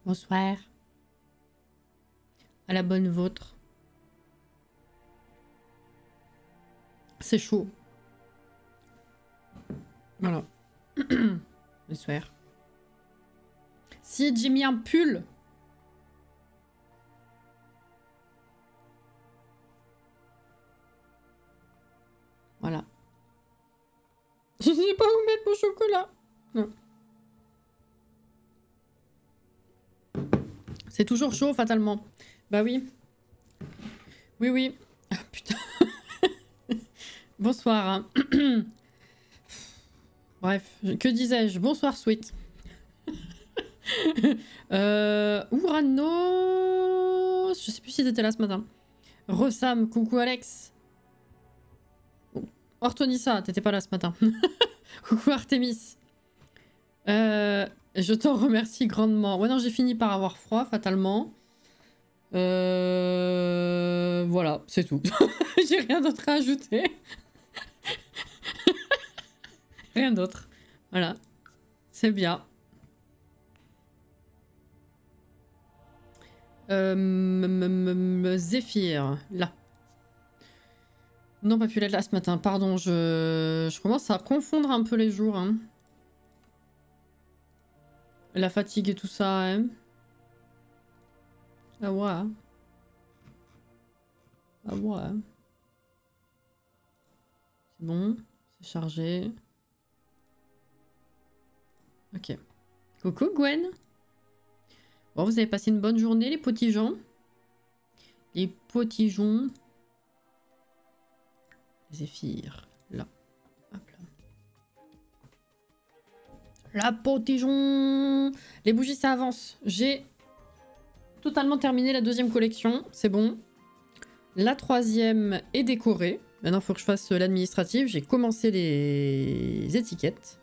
Bonsoir. À la bonne vôtre. C'est chaud. Voilà. Bonsoir. Si j'ai mis un pull. Voilà. Je sais pas où mettre mon chocolat. Non. C'est toujours chaud, fatalement. Bah oui. Oui, oui. Ah, putain. Bonsoir. Hein. Bref, que disais-je? Bonsoir, Sweet. Urano... Je sais plus si t'étais là ce matin. Ressam, coucou Alex. Ortonissa, t'étais pas là ce matin. Coucou Artemis. Je t'en remercie grandement. Ouais non, j'ai fini par avoir froid, fatalement. Voilà, c'est tout. J'ai rien d'autre à ajouter. Rien d'autre. Voilà. C'est bien. Zéphyr, là. Non, pas pu l'être là ce matin. Pardon, je commence à confondre un peu les jours. Hein. La fatigue et tout ça. Hein. Ah ouais. Ah ouais. C'est bon. C'est chargé. Ok. Coucou Gwen. Bon, vous avez passé une bonne journée les petits gens. Les petits gens. Zéphyr. Là. Hop là. La potigeon. Les bougies, ça avance. J'ai totalement terminé la deuxième collection. C'est bon. La troisième est décorée. Maintenant, il faut que je fasse l'administratif. J'ai commencé les étiquettes.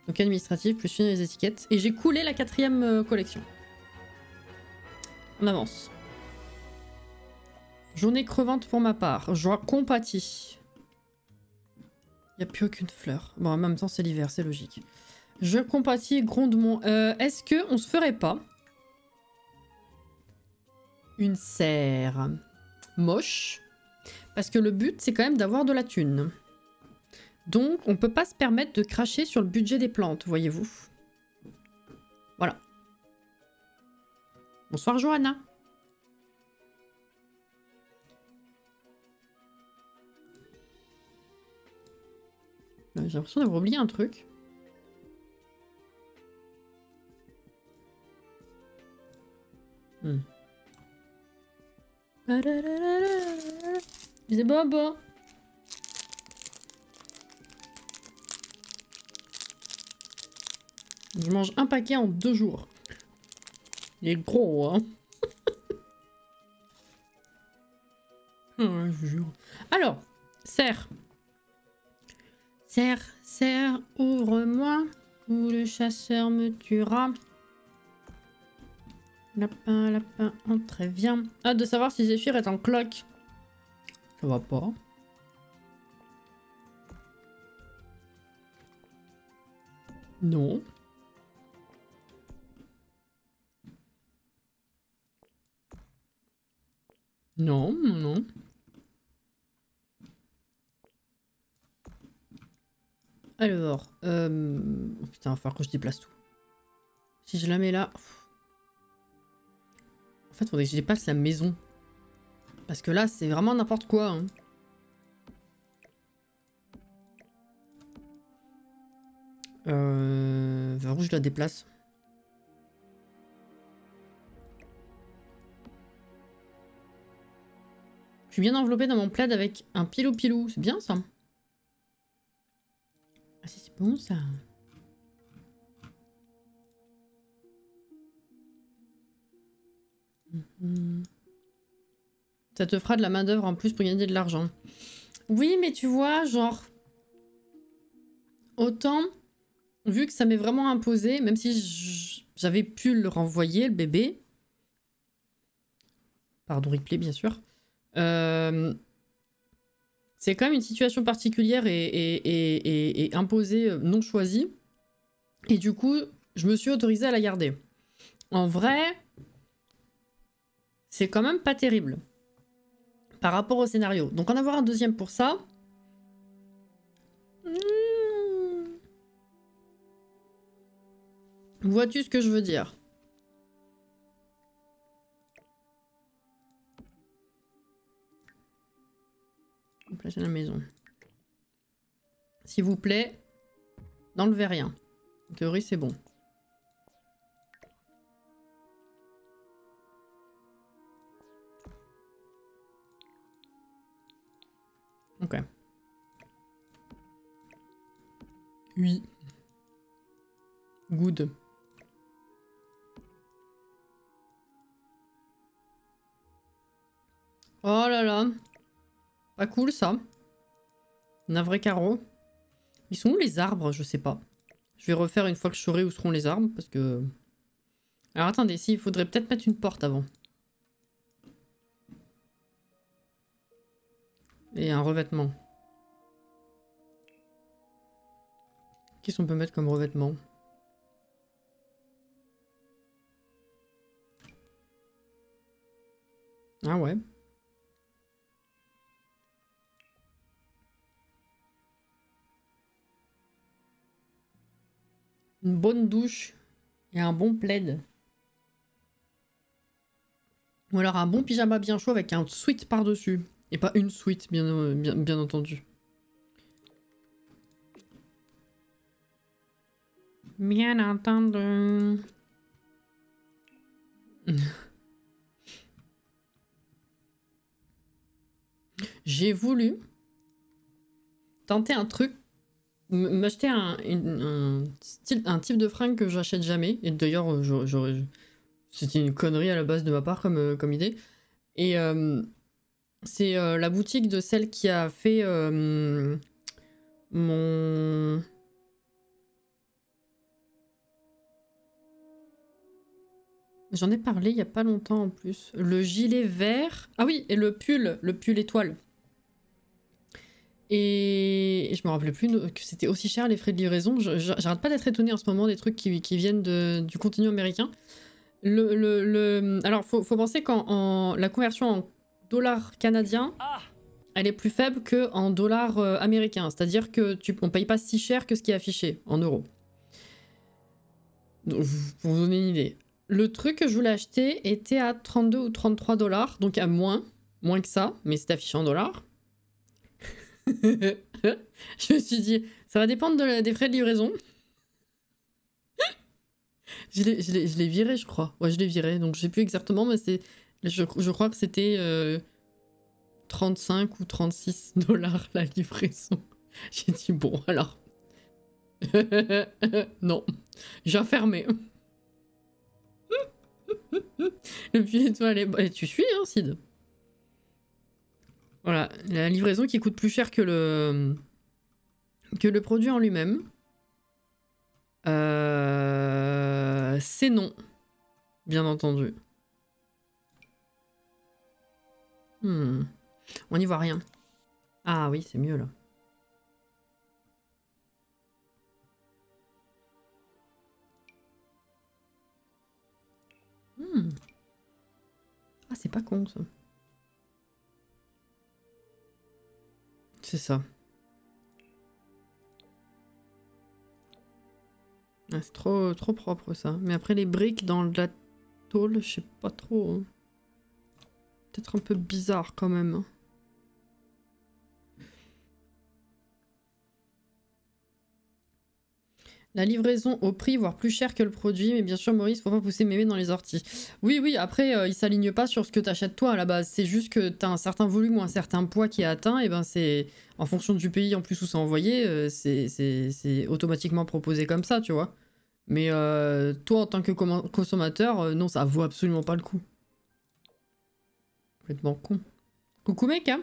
Donc administratif, plus finir les étiquettes. Et j'ai coulé la quatrième collection. On avance. Journée crevante pour ma part. Joie compatie. Il n'y a plus aucune fleur. Bon, en même temps, c'est l'hiver, c'est logique. Je compatis grondement. Est-ce qu'on se ferait pas une serre moche? Parce que le but, c'est quand même d'avoir de la thune. Donc, on peut pas se permettre de cracher sur le budget des plantes, voyez-vous. Voilà. Bonsoir, Johanna. J'ai l'impression d'avoir oublié un truc. C'est bobo. Je mange un paquet en 2 jours. Il est gros, hein. Ouais, je vous jure. Alors, serre. Serre, serre, ouvre-moi, ou le chasseur me tuera. Lapin, lapin, entrez, viens. Hâte de savoir si Zéphyr est en cloque. Ça va pas. Non. Non, non, non. Alors, oh putain, il va falloir que je déplace tout. Si je la mets là... En fait, il faudrait que je déplace la maison. Parce que là, c'est vraiment n'importe quoi. Hein. Vers où je la déplace? Je suis bien enveloppée dans mon plaid avec un pilou-pilou. C'est bien, ça. Ah, c'est bon, ça. Ça te fera de la main-d'œuvre en plus pour gagner de l'argent. Oui, mais tu vois, genre... Autant, vu que ça m'est vraiment imposé, même si j'avais pu le renvoyer, le bébé... Pardon, replay, bien sûr. C'est quand même une situation particulière et imposée, non choisie. Et du coup, je me suis autorisée à la garder. En vrai, c'est quand même pas terrible par rapport au scénario. Donc en avoir un deuxième pour ça... Vois-tu ce que je veux dire? Placer la maison. S'il vous plaît, n'enlevez rien. En théorie, c'est bon. Ok. Oui. Good. Oh là là. Pas cool ça. Navré carreau. Ils sont où les arbres? Je sais pas. Je vais refaire une fois que je saurai où seront les arbres parce que... Alors attendez, si, il faudrait peut-être mettre une porte avant. Et un revêtement. Qu'est-ce qu'on peut mettre comme revêtement? Ah ouais. Une bonne douche et un bon plaid. Ou alors un bon pyjama bien chaud avec un sweat par-dessus. Et pas une sweat, bien entendu. Bien entendu. J'ai voulu tenter un truc, m'acheter un type de fringue que j'achète jamais. Et d'ailleurs, c'était une connerie à la base de ma part comme idée. Et c'est la boutique de celle qui a fait mon... J'en ai parlé il y a pas longtemps en plus. Le gilet vert. Ah oui, et le pull étoile. Et je me rappelais plus que c'était aussi cher les frais de livraison. J'arrête pas d'être étonnée en ce moment des trucs qui viennent du contenu américain. Alors, faut penser qu'en la conversion en dollars canadiens, elle est plus faible qu'en dollars américains. C'est-à-dire que on paye pas si cher que ce qui est affiché en euros. Donc, pour vous donner une idée. Le truc que je voulais acheter était à 32 ou 33 dollars, donc à moins que ça, mais c'est affiché en dollars. Je me suis dit, ça va dépendre des frais de livraison. Je l'ai viré, je crois. Ouais, je l'ai viré, donc je sais plus exactement, mais je crois que c'était 35 ou 36 dollars la livraison. J'ai dit, bon, alors. Non, j'ai fermé. Le pull étoile est... tu suis, hein, Sid? Voilà, la livraison qui coûte plus cher que le produit en lui-même. C'est non, bien entendu. On n'y voit rien. Ah oui, c'est mieux là. Ah, c'est pas con ça. C'est ça. Ah, c'est trop propre ça. Mais après les briques dans la tôle, je sais pas trop. Hein. Peut-être un peu bizarre quand même. La livraison au prix, voire plus cher que le produit. Mais bien sûr, Maurice, faut pas pousser mémé dans les orties. Oui, après, il s'aligne pas sur ce que t'achètes toi à la base. C'est juste que t'as un certain volume ou un certain poids qui est atteint. Et ben c'est en fonction du pays en plus où c'est envoyé, c'est automatiquement proposé comme ça, tu vois. Mais toi, en tant que consommateur, non, ça vaut absolument pas le coup. Complètement con. Coucou mec, hein.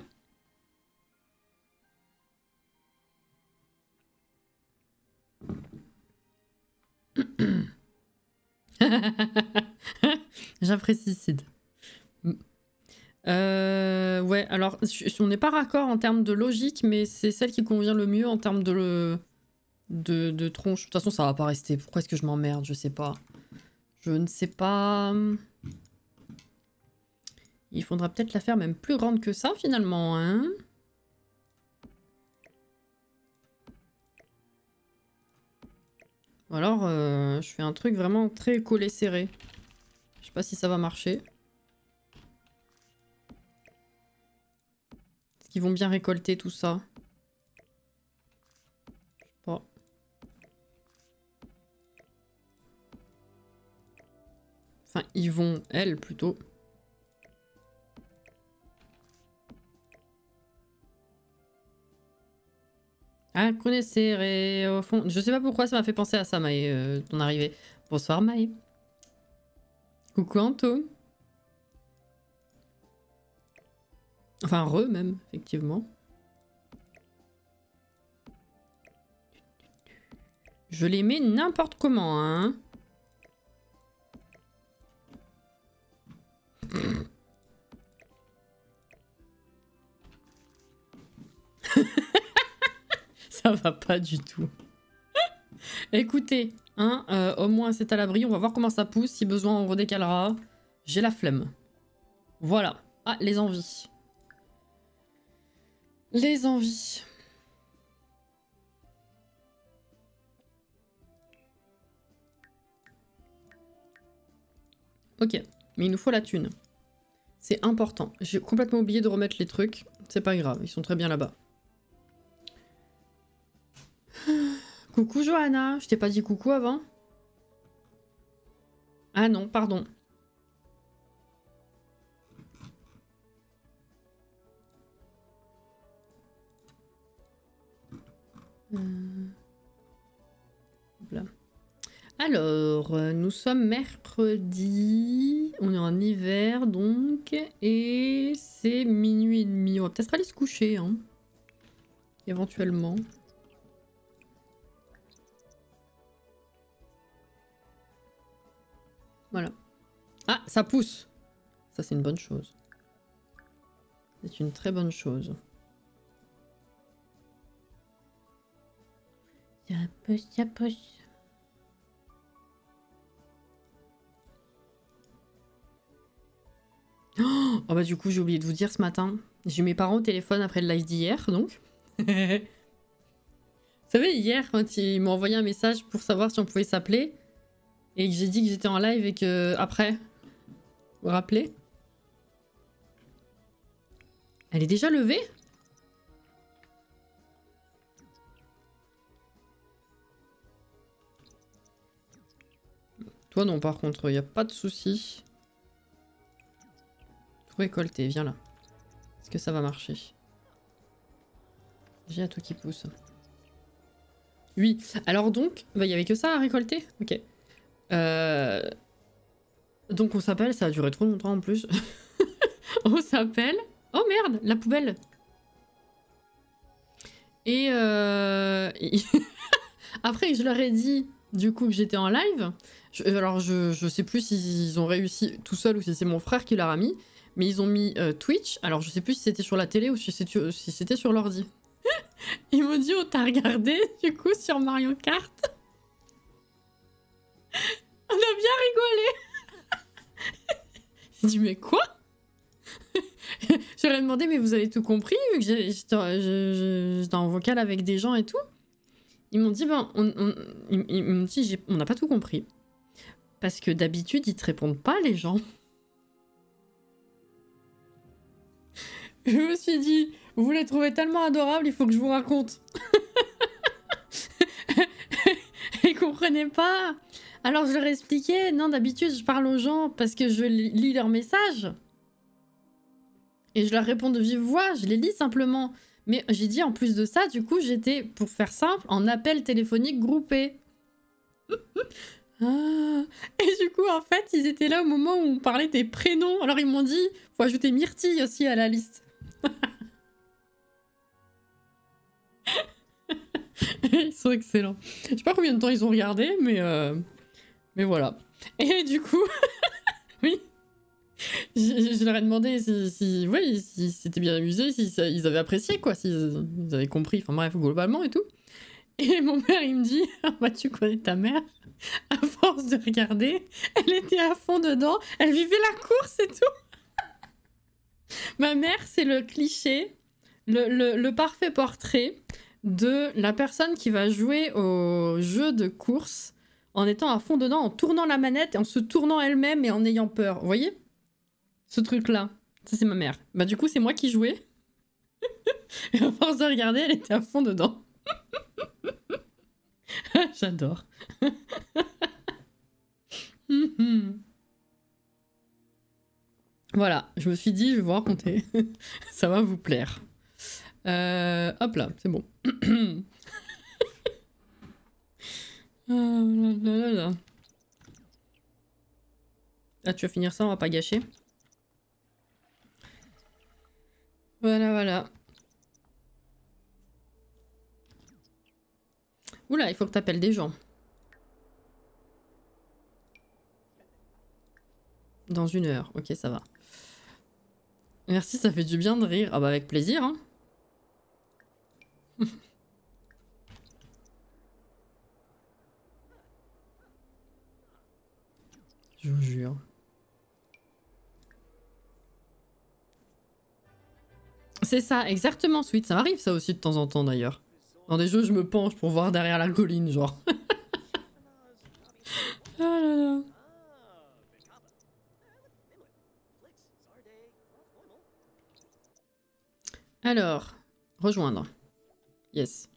J'apprécie Sid. Ouais, alors on n'est pas raccord en termes de logique, mais c'est celle qui convient le mieux en termes de tronche. De toute façon, ça va pas rester. Pourquoi est-ce que je m'emmerde? Je sais pas. Je ne sais pas... Il faudra peut-être la faire même plus grande que ça, finalement, hein. Ou alors, je fais un truc vraiment très collé serré. Je sais pas si ça va marcher. Est-ce qu'ils vont bien récolter tout ça? Je sais pas. Enfin, ils vont, elles, plutôt. Ah, serré au fond. Je sais pas pourquoi ça m'a fait penser à ça, Maë, ton arrivée. Bonsoir, Maë. Coucou, Anto. Enfin, re, même, effectivement. Je les mets n'importe comment, hein. Ça va pas du tout. Écoutez, hein, au moins c'est à l'abri. On va voir comment ça pousse. Si besoin, on redécalera. J'ai la flemme. Voilà. Ah, les envies. Les envies. Ok, mais il nous faut la thune. C'est important. J'ai complètement oublié de remettre les trucs. C'est pas grave, ils sont très bien là-bas. Coucou Johanna, je t'ai pas dit coucou avant? Ah non, pardon. Voilà. Alors, nous sommes mercredi, on est en hiver donc, et c'est minuit et demi. On va peut-être aller se coucher, hein, éventuellement. Voilà. Ah, ça pousse. Ça, c'est une bonne chose. C'est une très bonne chose. Ça pousse, ça pousse. Oh bah du coup j'ai oublié de vous dire ce matin, j'ai eu mes parents au téléphone après le live d'hier donc. Vous savez hier quand ils m'ont envoyé un message pour savoir si on pouvait s'appeler et que j'ai dit que j'étais en live et que après, vous vous rappelez? Elle est déjà levée? Toi non par contre, il n'y a pas de souci. Tout récolté, viens là. Est-ce que ça va marcher? J'ai un tout qui pousse. Oui, alors donc, bah, il y avait que ça à récolter? Ok. Donc on s'appelle, ça a duré trop longtemps en plus. On s'appelle... Oh merde, la poubelle. Et après je leur ai dit du coup que j'étais en live. Alors je sais plus s'ils ont réussi tout seul ou si c'est mon frère qui leur a mis. Mais ils ont mis Twitch. Alors je sais plus si c'était sur la télé ou si c'était sur l'ordi. Ils m'ont dit oh t'as regardé du coup sur Mario Kart. On a bien rigolé. J'ai dit mais quoi? Je leur ai demandé mais vous avez tout compris vu que j'étais en vocal avec des gens et tout. Ils m'ont dit ben ils m'ont dit on n'a pas tout compris. Parce que d'habitude ils te répondent pas les gens. Je me suis dit, vous les trouvez tellement adorables, il faut que je vous raconte. Ils comprenaient pas. Alors je leur ai expliqué, non d'habitude je parle aux gens parce que je lis leurs messages. Et je leur réponds de vive voix, je les lis simplement. Mais j'ai dit en plus de ça, du coup j'étais, pour faire simple, en appel téléphonique groupé. Ah. Et du coup en fait ils étaient là au moment où on parlait des prénoms. Alors ils m'ont dit, faut ajouter Myrtille aussi à la liste. Ils sont excellents. Je sais pas combien de temps ils ont regardé, mais voilà. Et du coup, oui, je leur ai demandé si c'était bien amusé, si ils avaient apprécié, quoi, s'ils avaient compris, enfin bref, globalement et tout. Et mon père, il me dit, ah bah tu connais ta mère. À force de regarder, elle était à fond dedans. Elle vivait la course et tout. Ma mère, c'est le cliché, le parfait portrait de la personne qui va jouer au jeu de course en étant à fond dedans, en tournant la manette, et en se tournant elle-même et en ayant peur. Vous voyez? Ce truc-là. Ça, c'est ma mère. Bah du coup, c'est moi qui jouais. Et à force de regarder, elle était à fond dedans. J'adore. Voilà, je me suis dit, je vais vous raconter. Ça va vous plaire. Hop là, c'est bon. Ah, tu vas finir ça, on va pas gâcher. Voilà, voilà. Oula, il faut que t'appelles des gens. Dans 1 heure, ok, ça va. Merci, ça fait du bien de rire. Ah bah avec plaisir, hein. Je vous jure. C'est ça, exactement, Sweet. Ça m'arrive ça aussi de temps en temps d'ailleurs. Dans des jeux, je me penche pour voir derrière la colline, genre. Ah là là. Alors, rejoindre. Yes.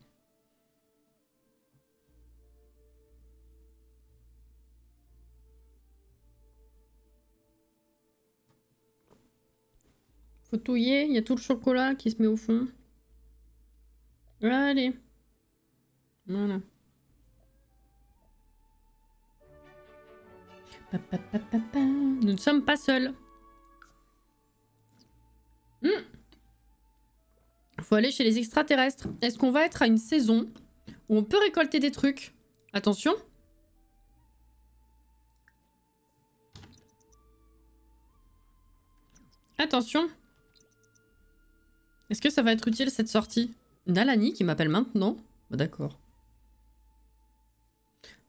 Faut touiller, il y a tout le chocolat qui se met au fond. Allez. Voilà. Nous ne sommes pas seuls. Faut aller chez les extraterrestres. Est-ce qu'on va être à une saison où on peut récolter des trucs? Attention. Attention. Est-ce que ça va être utile cette sortie? Nalani qui m'appelle maintenant? Bah, d'accord.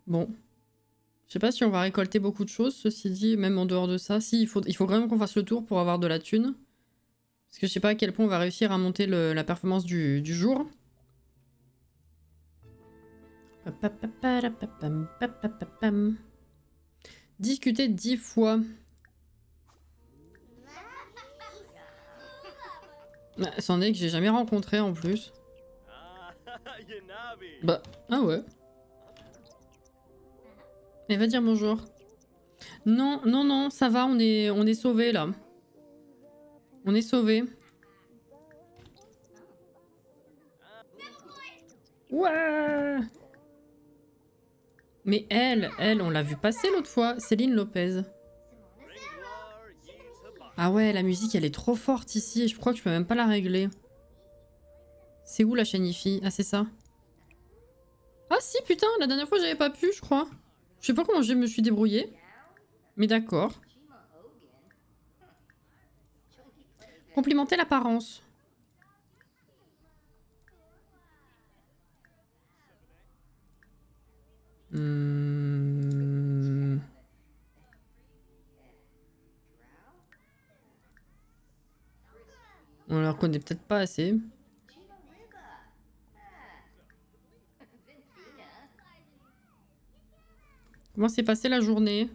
Bon. Je sais pas si on va récolter beaucoup de choses, ceci dit, même en dehors de ça. Si, il faut vraiment qu'on fasse le tour pour avoir de la thune. Parce que je sais pas à quel point on va réussir à monter la performance du jour. Discuter 10 fois. C'en est que j'ai jamais rencontré en plus. Bah, ah ouais. Elle va dire bonjour. Non, non, non, ça va, on est sauvés là. On est sauvés. Ouais. Mais elle, on l'a vu passer l'autre fois, Céline Lopez. Ah ouais, la musique, elle est trop forte ici et je crois que je peux même pas la régler. C'est où la chaîne IFI? Ah, c'est ça. Ah si, putain, la dernière fois, j'avais pas pu, je crois. Je sais pas comment je me suis débrouillée. Mais d'accord. Complimenter l'apparence. On la reconnaît peut-être pas assez. Comment s'est passée la journée?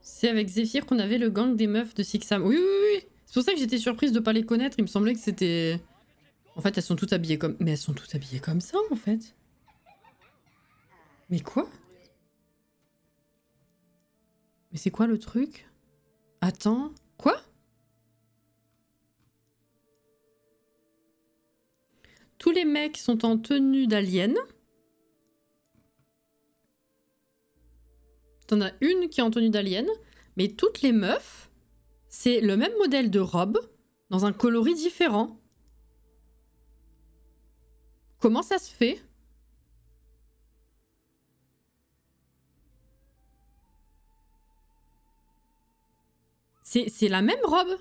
C'est avec Zéphyr qu'on avait le gang des meufs de Sixam. Oui, oui, oui. C'est pour ça que j'étais surprise de pas les connaître. Il me semblait que c'était... En fait, elles sont toutes habillées comme... Mais elles sont toutes habillées comme ça, en fait. Mais quoi? Mais c'est quoi le truc? Attends. Quoi? Tous les mecs sont en tenue d'alien. T'en as une qui est en tenue d'alien. Mais toutes les meufs, c'est le même modèle de robe dans un coloris différent. Comment ça se fait? C'est la même robe.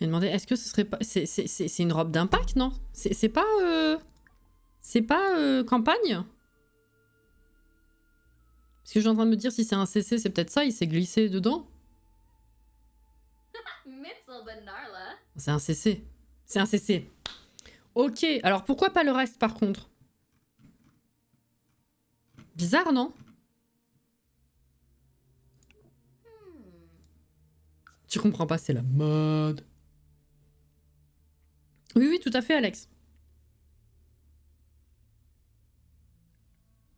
Il a demandé, est-ce que ce serait pas... C'est une robe d'impact, non? C'est pas... C'est pas campagne? Parce que je suis en train de me dire, si c'est un CC, c'est peut-être ça, il s'est glissé dedans. C'est un CC. C'est un CC. Ok, alors pourquoi pas le reste par contre? Bizarre, non? Tu comprends pas, c'est la mode. Oui, oui, tout à fait, Alex.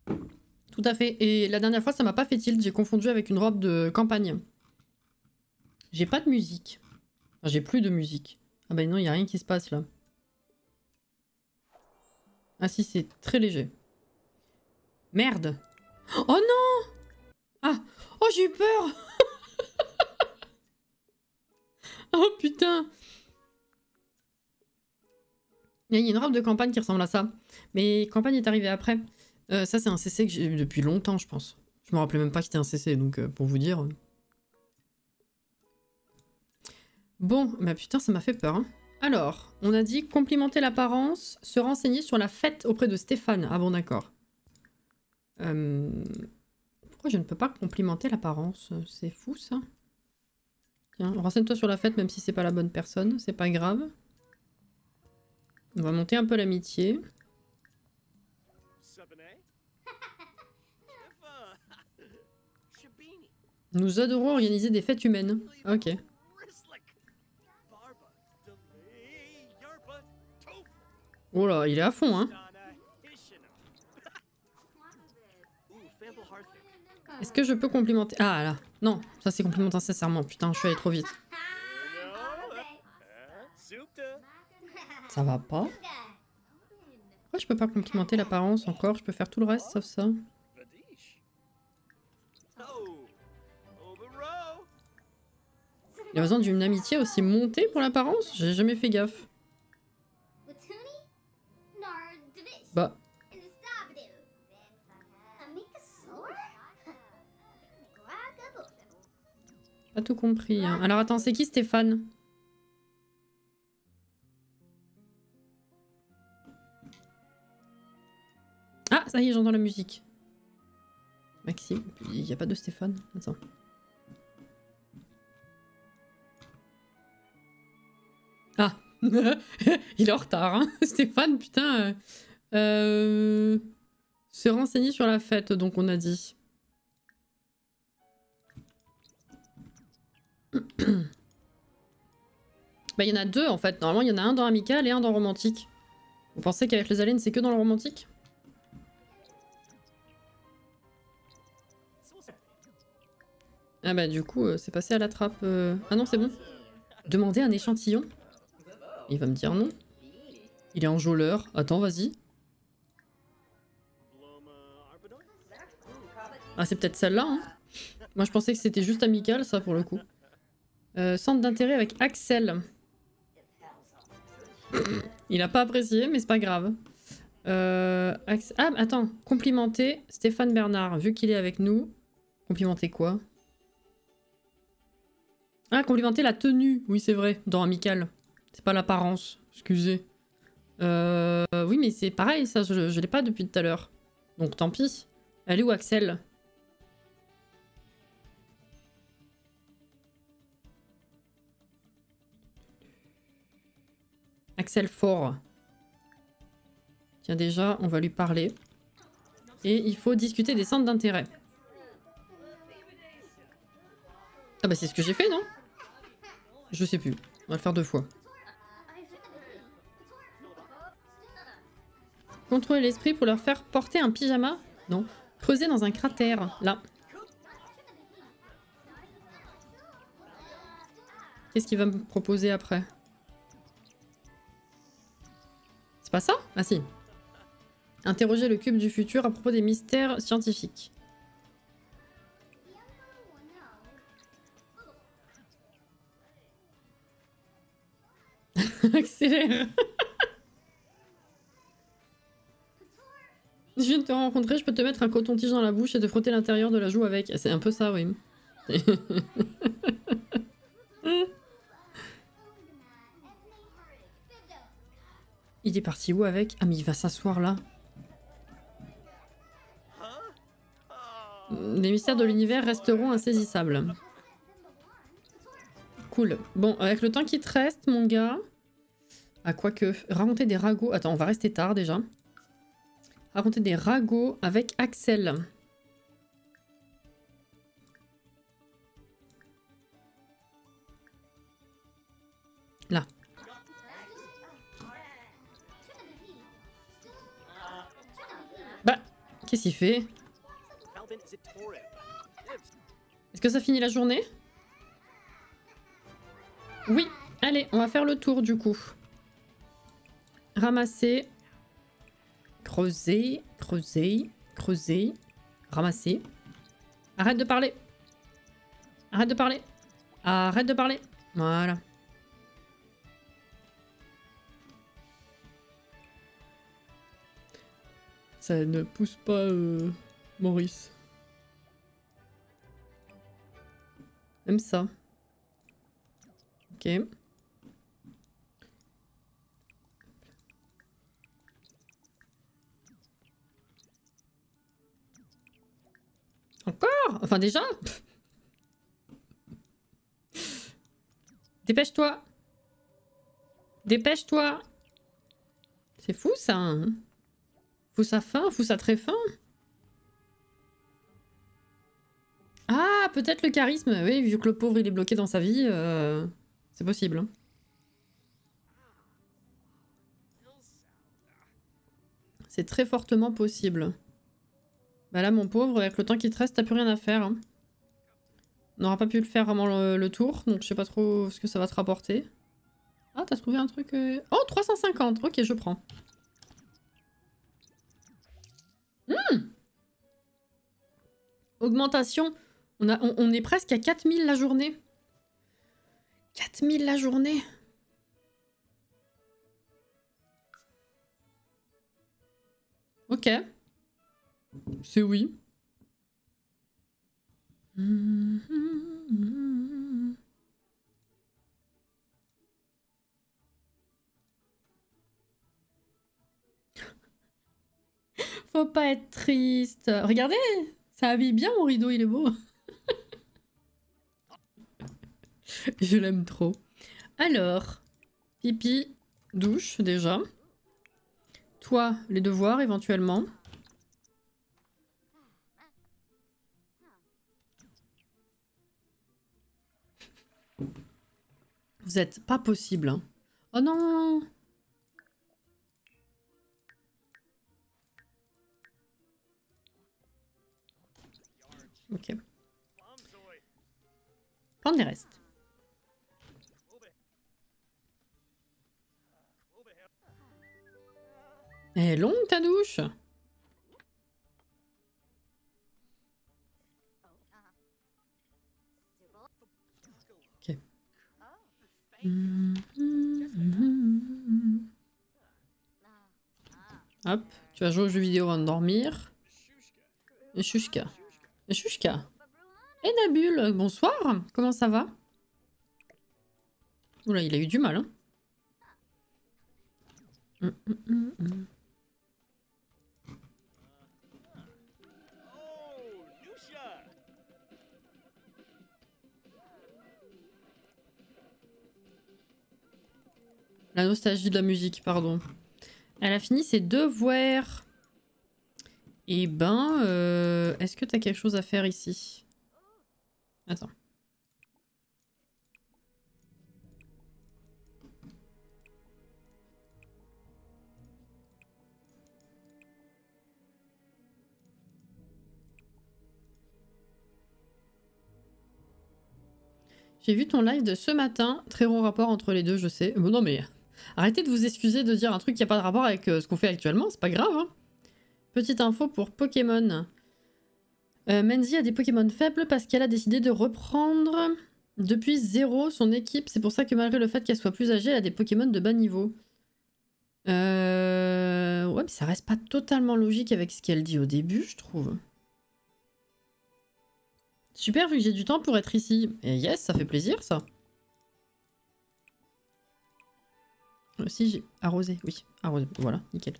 Tout à fait. Et la dernière fois, ça m'a pas fait tilt. J'ai confondu avec une robe de campagne. J'ai pas de musique. Enfin, j'ai plus de musique. Ah bah non, il y a rien qui se passe là. Ah si, c'est très léger. Merde. Oh non! Ah! Oh, j'ai eu peur! Oh putain! Il y a une robe de campagne qui ressemble à ça. Mais campagne est arrivée après. Ça, c'est un CC que j'ai eu depuis longtemps, je pense. Je me rappelais même pas que c'était un CC, donc pour vous dire. Bon, bah putain, ça m'a fait peur. Hein. Alors, on a dit complimenter l'apparence, se renseigner sur la fête auprès de Stéphane. Ah bon, d'accord. Pourquoi je ne peux pas complimenter l'apparence? C'est fou, ça. Tiens, renseigne-toi sur la fête, même si c'est pas la bonne personne. C'est pas grave. On va monter un peu l'amitié. Nous adorons organiser des fêtes humaines. Ok. Oh là, il est à fond, hein. Est-ce que je peux complimenter... Ah là, non, ça c'est complimenter sincèrement. Putain, je suis allée trop vite. Ça va pas? Pourquoi je peux pas complimenter l'apparence encore? Je peux faire tout le reste sauf ça. Il y a besoin d'une amitié aussi montée pour l'apparence? J'ai jamais fait gaffe. Bah... Pas tout compris. Hein. Alors attends, c'est qui Stéphane? Ah, ça y est, j'entends la musique. Maxime. Il n'y a pas de Stéphane. Attends. Ah. Il est en retard, hein. Stéphane, putain. Se renseigner sur la fête, donc on a dit. Bah il y en a deux en fait, normalement il y en a un dans amical et un dans romantique. Vous pensez qu'avec les aliens c'est que dans le romantique? Ah bah du coup c'est passé à la trappe. Ah non c'est bon. Demander un échantillon? Il va me dire non. Il est enjôleur. Attends vas-y. Ah c'est peut-être celle-là hein. Moi je pensais que c'était juste amical ça pour le coup. Centre d'intérêt avec Axel. Il a pas apprécié, mais c'est pas grave. Ah, attends. Complimenter Stéphane Bernard, vu qu'il est avec nous. Complimenter quoi? Ah, complimenter la tenue. Oui, c'est vrai, dans Amical. C'est pas l'apparence, excusez. Oui, mais c'est pareil, ça, je l'ai pas depuis tout à l'heure. Donc tant pis. Elle est où, Axel? Axel Fort. Tiens, déjà, on va lui parler. Et il faut discuter des centres d'intérêt. Ah bah c'est ce que j'ai fait, non? Je sais plus. On va le faire 2 fois. Contrôler l'esprit pour leur faire porter un pyjama? Non. Creuser dans un cratère. Là. Qu'est-ce qu'il va me proposer après? C'est pas ça? Ah si. Interroger le cube du futur à propos des mystères scientifiques. Accélère. Je viens de te rencontrer, je peux te mettre un coton-tige dans la bouche et te frotter l'intérieur de la joue avec. C'est un peu ça, oui. Il est parti où avec? Ah mais il va s'asseoir là. Les mystères de l'univers resteront insaisissables. Cool. Bon, avec le temps qui te reste, mon gars... Ah, quoique... Raconter des ragots... Attends, on va rester tard, déjà. Raconter des ragots avec Axel. Là. Bah, qu'est-ce qu'il fait? Est-ce que ça finit la journée? Oui. Allez, on va faire le tour, du coup. Ramasser. Creuser. Creuser. Creuser. Ramasser. Arrête de parler. Arrête de parler. Arrête de parler. Voilà. Ça ne pousse pas, Maurice. Même ça. Ok. Encore? Enfin déjà? Dépêche-toi. Dépêche-toi. C'est fou ça. Hein, faut sa faim, faut sa très faim. Ah, peut-être le charisme. Oui, vu que le pauvre il est bloqué dans sa vie, c'est possible. Hein. C'est très fortement possible. Bah là, mon pauvre, avec le temps qui te reste, t'as plus rien à faire. Hein. On n'aura pas pu le faire vraiment le tour, donc je sais pas trop ce que ça va te rapporter. Ah, t'as trouvé un truc... Oh, 350. Ok, je prends. Augmentation. On est presque à 4000 la journée. 4000 la journée. Ok. C'est oui. Faut pas être triste. Regardez, ça habille bien mon rideau, il est beau. Je l'aime trop. Alors, pipi, douche déjà. Toi, les devoirs éventuellement. Vous êtes pas possible. Hein. Oh non! Ok. Prendre les restes. Elle est longue ta douche? Ok. Hop, tu vas jouer aux jeux vidéo avant de dormir. Et Shushka. Et Shushka. Et Nabule, bonsoir. Comment ça va? Oula, il a eu du mal, hein. La nostalgie de la musique, pardon. Elle a fini ses devoirs. Eh ben, est-ce que t'as quelque chose à faire ici? Attends. J'ai vu ton live de ce matin. Très bon rapport entre les deux, je sais. Non mais, arrêtez de vous excuser de dire un truc qui n'a pas de rapport avec ce qu'on fait actuellement. C'est pas grave, hein. Petite info pour Pokémon. Menzi a des Pokémon faibles parce qu'elle a décidé de reprendre depuis 0 son équipe. C'est pour ça que malgré le fait qu'elle soit plus âgée, elle a des Pokémon de bas niveau. Ouais, mais ça reste pas totalement logique avec ce qu'elle dit au début, je trouve. Super, vu que j'ai du temps pour être ici. Et yes, ça fait plaisir, ça. Si, j'ai arrosé, oui. Arrosé, voilà, nickel.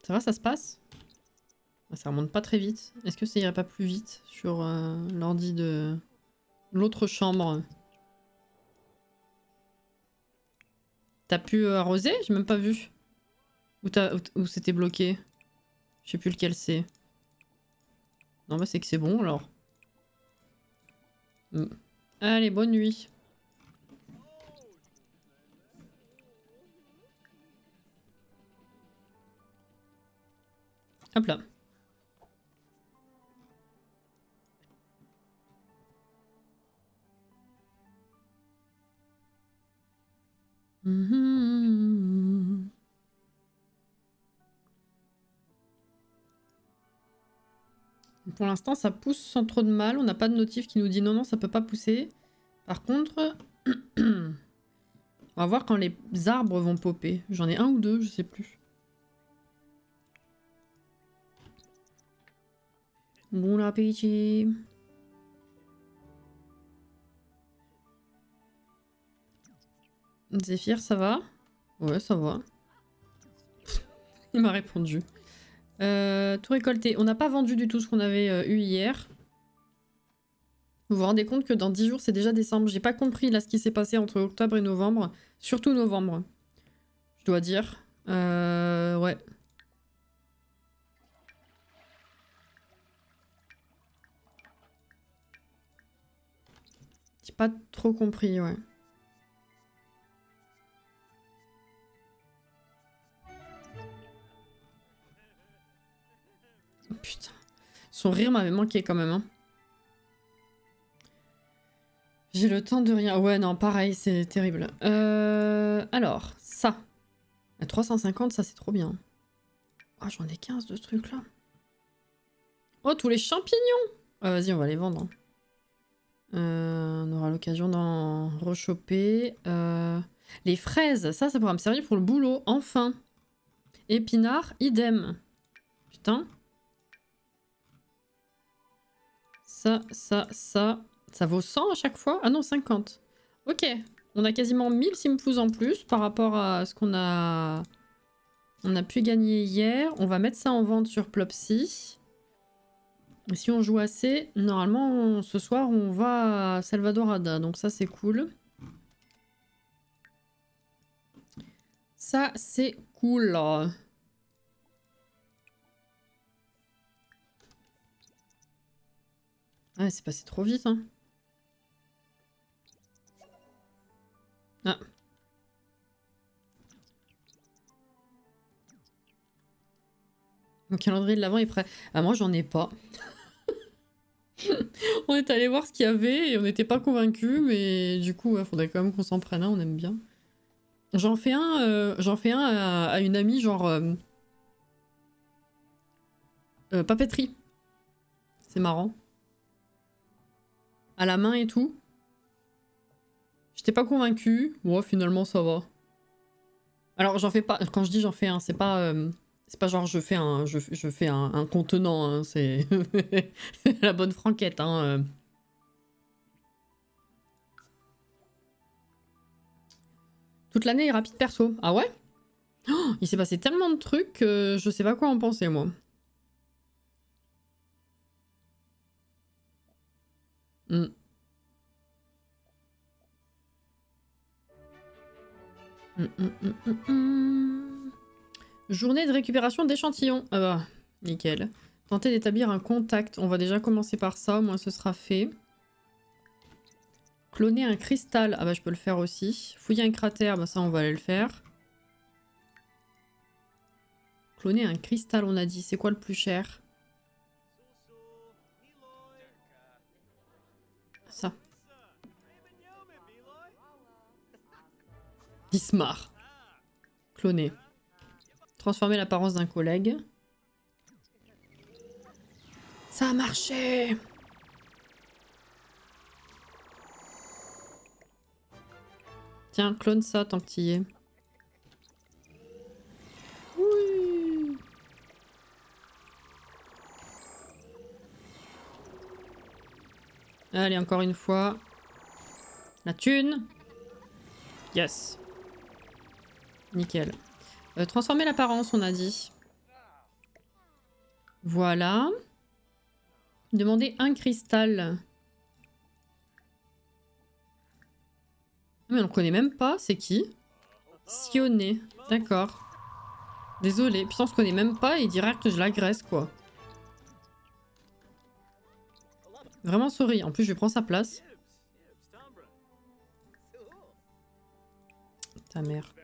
Ça va, ça se passe? Ça remonte pas très vite. Est-ce que ça irait pas plus vite sur l'ordi de l'autre chambre? T'as pu arroser? J'ai même pas vu. Ou c'était bloqué? Je sais plus lequel c'est. Non bah c'est que c'est bon alors. Allez, bonne nuit. Hop là. Pour l'instant, ça pousse sans trop de mal. On n'a pas de notif qui nous dit non, non, ça peut pas pousser. Par contre, on va voir quand les arbres vont popper. J'en ai un ou deux, je sais plus. Bon appétit. Zéphyr, ça va? Ouais, ça va. Il m'a répondu. Tout récolté. On n'a pas vendu du tout ce qu'on avait eu hier. Vous vous rendez compte que dans 10 jours, c'est déjà décembre. J'ai pas compris là ce qui s'est passé entre octobre et novembre. Surtout novembre. Je dois dire. Ouais. J'ai pas trop compris, ouais. Putain. Son rire m'avait manqué quand même, hein. J'ai le temps de rien. Ouais, non, pareil, c'est terrible. Alors, ça. À 350, ça c'est trop bien. Ah, j'en ai 15 de ce truc-là. Oh, tous les champignons! Vas-y, on va les vendre. On aura l'occasion d'en rechoper. Les fraises, ça pourra me servir pour le boulot, enfin. Épinards, idem. Putain. Ça. Ça vaut 100 à chaque fois? Ah non, 50. Ok. On a quasiment 1000 simpous en plus par rapport à ce qu'on a... On a pu gagner hier. On va mettre ça en vente sur Plopsy. Et si on joue assez, normalement, ce soir, on va à Salvadorada. Donc ça, c'est cool. Ça, c'est cool. Ah, c'est passé trop vite, hein. Ah. Mon calendrier de l'avant est prêt. Ah, moi, j'en ai pas. On est allé voir ce qu'il y avait et on n'était pas convaincus, mais du coup, il faudrait quand même qu'on s'en prenne un, on aime bien. J'en fais un à une amie, genre... papeterie. C'est marrant. À la main et tout. J'étais pas convaincue. Moi, finalement, ça va. Alors, j'en fais pas... Quand je dis j'en fais un, c'est pas genre je fais un contenant, hein, c'est la bonne franquette, hein. Toute l'année est rapide perso. Ah ouais? Oh, il s'est passé tellement de trucs que je sais pas quoi en penser, moi. Journée de récupération d'échantillons. Ah bah, nickel. Tenter d'établir un contact. On va déjà commencer par ça, au moins ce sera fait. Cloner un cristal. Ah bah, je peux le faire aussi. Fouiller un cratère. Bah ça, on va aller le faire. Cloner un cristal, on a dit. C'est quoi le plus cher? Ça. Ismar. Cloner. Transformer l'apparence d'un collègue. Ça a marché! Tiens, clone ça tant que t'y es. Oui. Allez, encore une fois. La thune! Yes. Nickel. Transformer l'apparence, on a dit. Voilà. Demander un cristal. Mais on le connaît même pas, c'est qui? Sionné, d'accord. Désolé, putain on se connaît même pas et direct je l'agresse quoi. Vraiment sorry, en plus je prends sa place. Ta mère.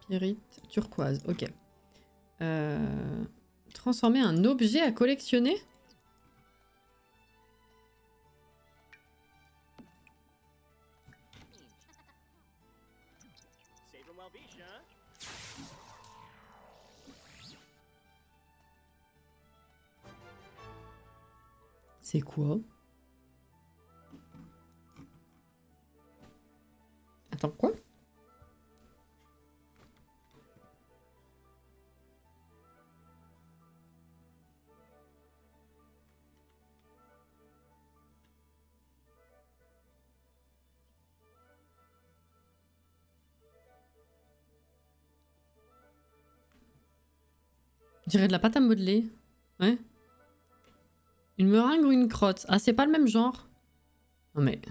Pyrite, turquoise, ok. Transformer un objet à collectionner? C'est quoi? Attends, quoi? Je dirais de la pâte à modeler. Ouais. Une meringue ou une crotte? Ah, c'est pas le même genre. Non mais...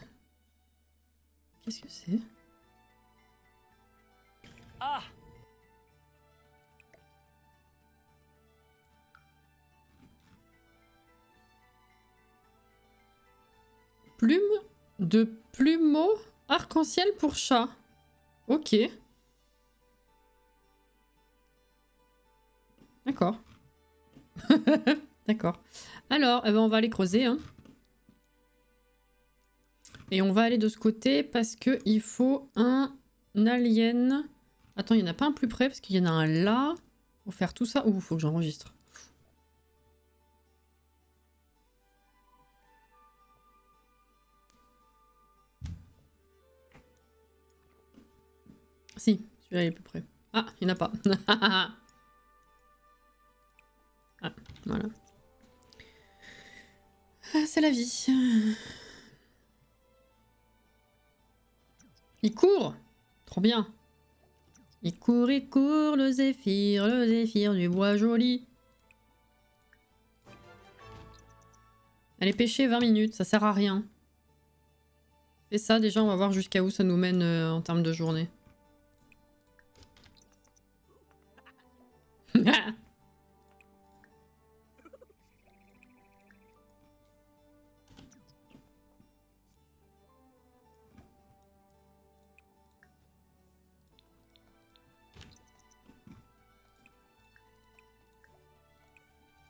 Qu'est-ce que c'est? Ah! Plume de plumeau arc-en-ciel pour chat. Ok. D'accord. D'accord. Alors, eh ben, on va aller creuser. Hein. Et on va aller de ce côté parce que il faut un alien. Attends, il n'y en a pas un plus près parce qu'il y en a un là. Pour faire tout ça. Ouh, faut que j'enregistre. Si, celui-là il est plus près. Ah, il n'y en a pas. Ah, voilà. Ah, c'est la vie. Il court! Trop bien. Il court, le zéphyr du bois joli. Allez pêcher 20 minutes, ça sert à rien. Fais ça déjà, on va voir jusqu'à où ça nous mène en termes de journée.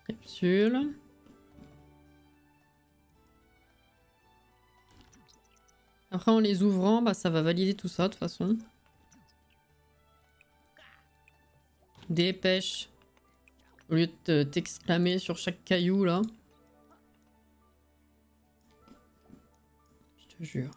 Capsule. Après en les ouvrant, bah, ça va valider tout ça de toute façon. Dépêche. Au lieu de t'exclamer sur chaque caillou là. Je te jure.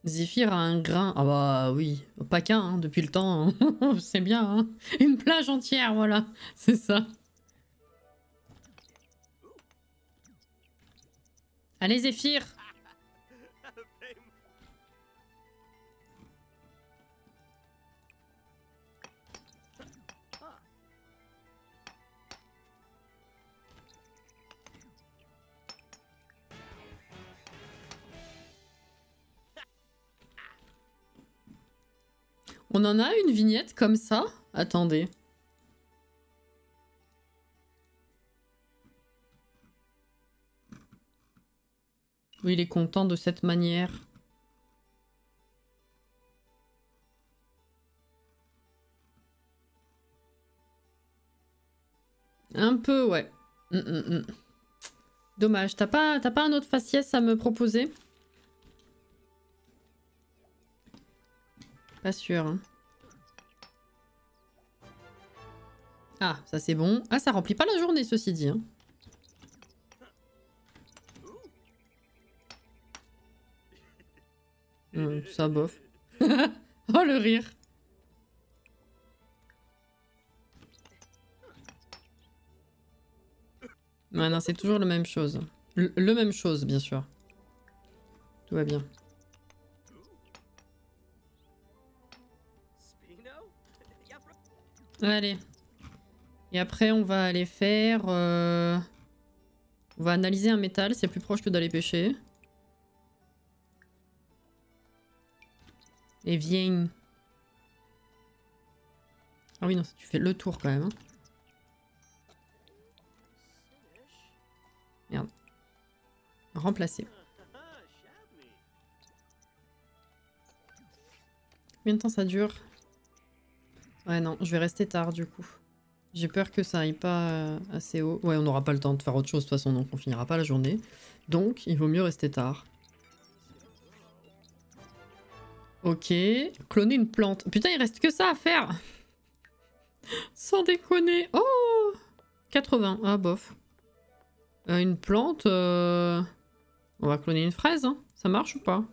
Zéphyr a un grain. Ah bah oui, pas qu'un, hein, depuis le temps. Hein. C'est bien, hein. Une plage entière, voilà. C'est ça. Allez Zéphyr. On en a une vignette comme ça? Attendez. Oui, il est content de cette manière. Un peu, ouais. Dommage. T'as pas un autre faciès à me proposer? Pas sûr. Hein. Ah, ça c'est bon. Ah, ça remplit pas la journée, ceci dit. Hein. tout ça, bof. Oh, le rire. Ouais, non, c'est toujours la même chose. Le même chose, bien sûr. Tout va bien. Allez. Et après, on va aller faire... On va analyser un métal, c'est plus proche que d'aller pêcher. Et viens. Ah oui, non, tu fais le tour quand même. Hein. Merde. Remplacer. Combien de temps ça dure? Ouais, non, je vais rester tard du coup. J'ai peur que ça aille pas assez haut. Ouais, on n'aura pas le temps de faire autre chose de toute façon, donc on finira pas la journée. Donc, il vaut mieux rester tard. Ok. Cloner une plante. Putain, il reste que ça à faire. Sans déconner. Oh 80. Ah, bof. Une plante... On va cloner une fraise, hein. Ça marche ou pas?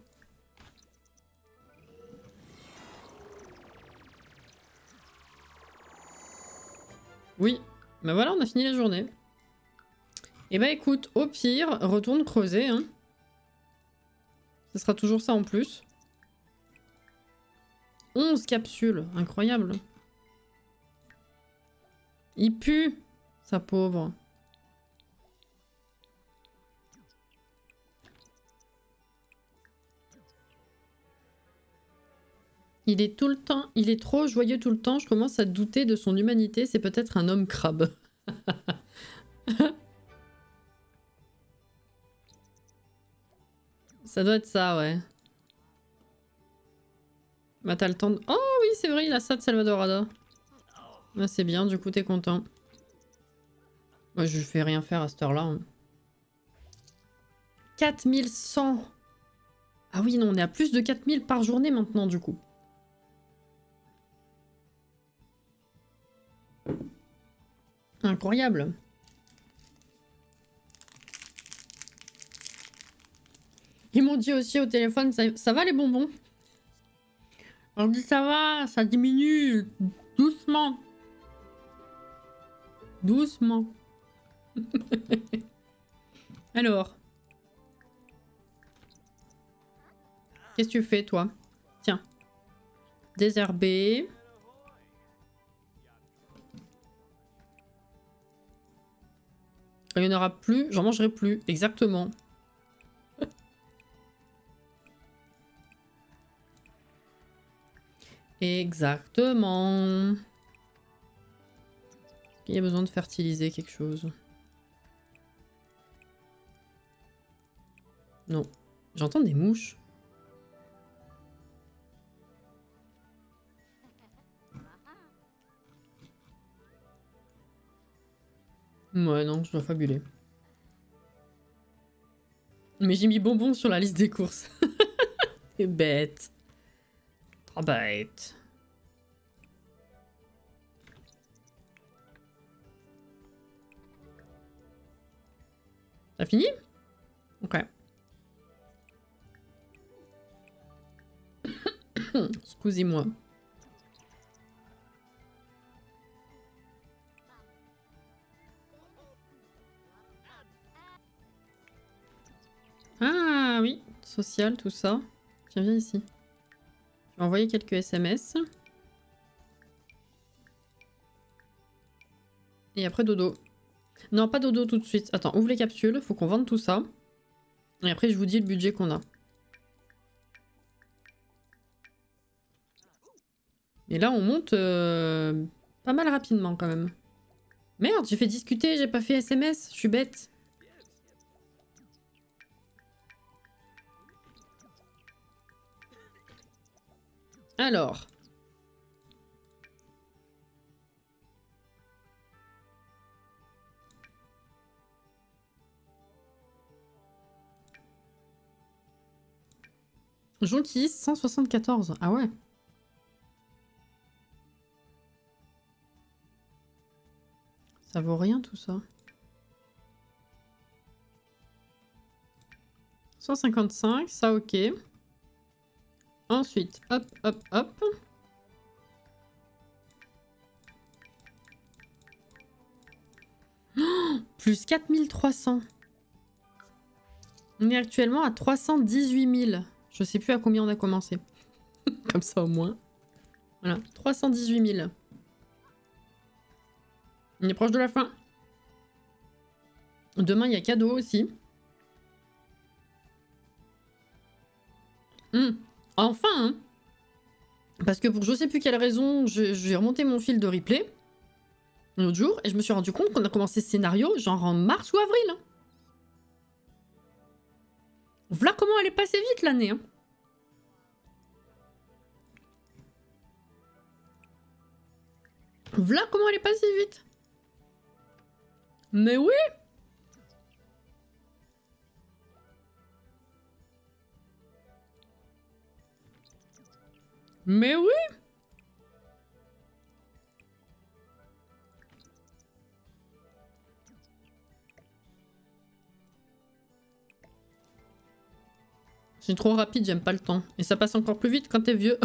Oui. Bah voilà, on a fini la journée. Et bah écoute, au pire, retourne creuser, hein. Ce sera toujours ça en plus. 11 capsules, incroyable. Il pue, sa pauvre. Il est tout le temps, il est trop joyeux tout le temps, je commence à douter de son humanité, c'est peut-être un homme crabe. Ça doit être ça, ouais. Bah t'as le temps de... Oh oui, c'est vrai, il a ça de Salvadorada. Bah, c'est bien, du coup t'es content. Moi je fais rien faire à cette heure-là. Hein. 4100. Ah oui, non, on est à plus de 4000 par journée maintenant, du coup. Incroyable. Ils m'ont dit aussi au téléphone, ça va les bonbons? On dit ça va, ça diminue. Doucement. Doucement. Alors. Qu'est-ce que tu fais, toi? Tiens. Désherber. Il n'y en aura plus, j'en mangerai plus. Exactement. Exactement. Il y a besoin de fertiliser quelque chose. Non. J'entends des mouches. Ouais, non, je dois fabuler. Mais j'ai mis bonbon sur la liste des courses. C'est bête. Trop bête. T'as fini? Ok. Excusez-moi. Ah oui, social, tout ça. Tiens, viens ici. Je vais envoyer quelques SMS. Et après dodo. Non, pas dodo tout de suite. Attends, ouvre les capsules, faut qu'on vende tout ça. Et après, je vous dis le budget qu'on a. Et là, on monte pas mal rapidement quand même. Merde, j'ai fait discuter, j'ai pas fait SMS, je suis bête. Alors. Jonquille, 174. Ah ouais. Ça vaut rien tout ça. 155, ça ok. Ensuite, hop, hop, hop. Oh, plus 4300. On est actuellement à 318 000. Je sais plus à combien on a commencé. Comme ça au moins. Voilà, 318 000. On est proche de la fin. Demain, il y a cadeau aussi. Enfin, hein. Parce que pour je sais plus quelle raison, j'ai remonté mon fil de replay l'autre jour et je me suis rendu compte qu'on a commencé ce scénario genre en mars ou avril. Hein. Voilà comment elle est passée vite l'année. Hein. Voilà comment elle est passée vite. Mais oui. Mais oui. C'est trop rapide, j'aime pas le temps. Et ça passe encore plus vite quand t'es vieux.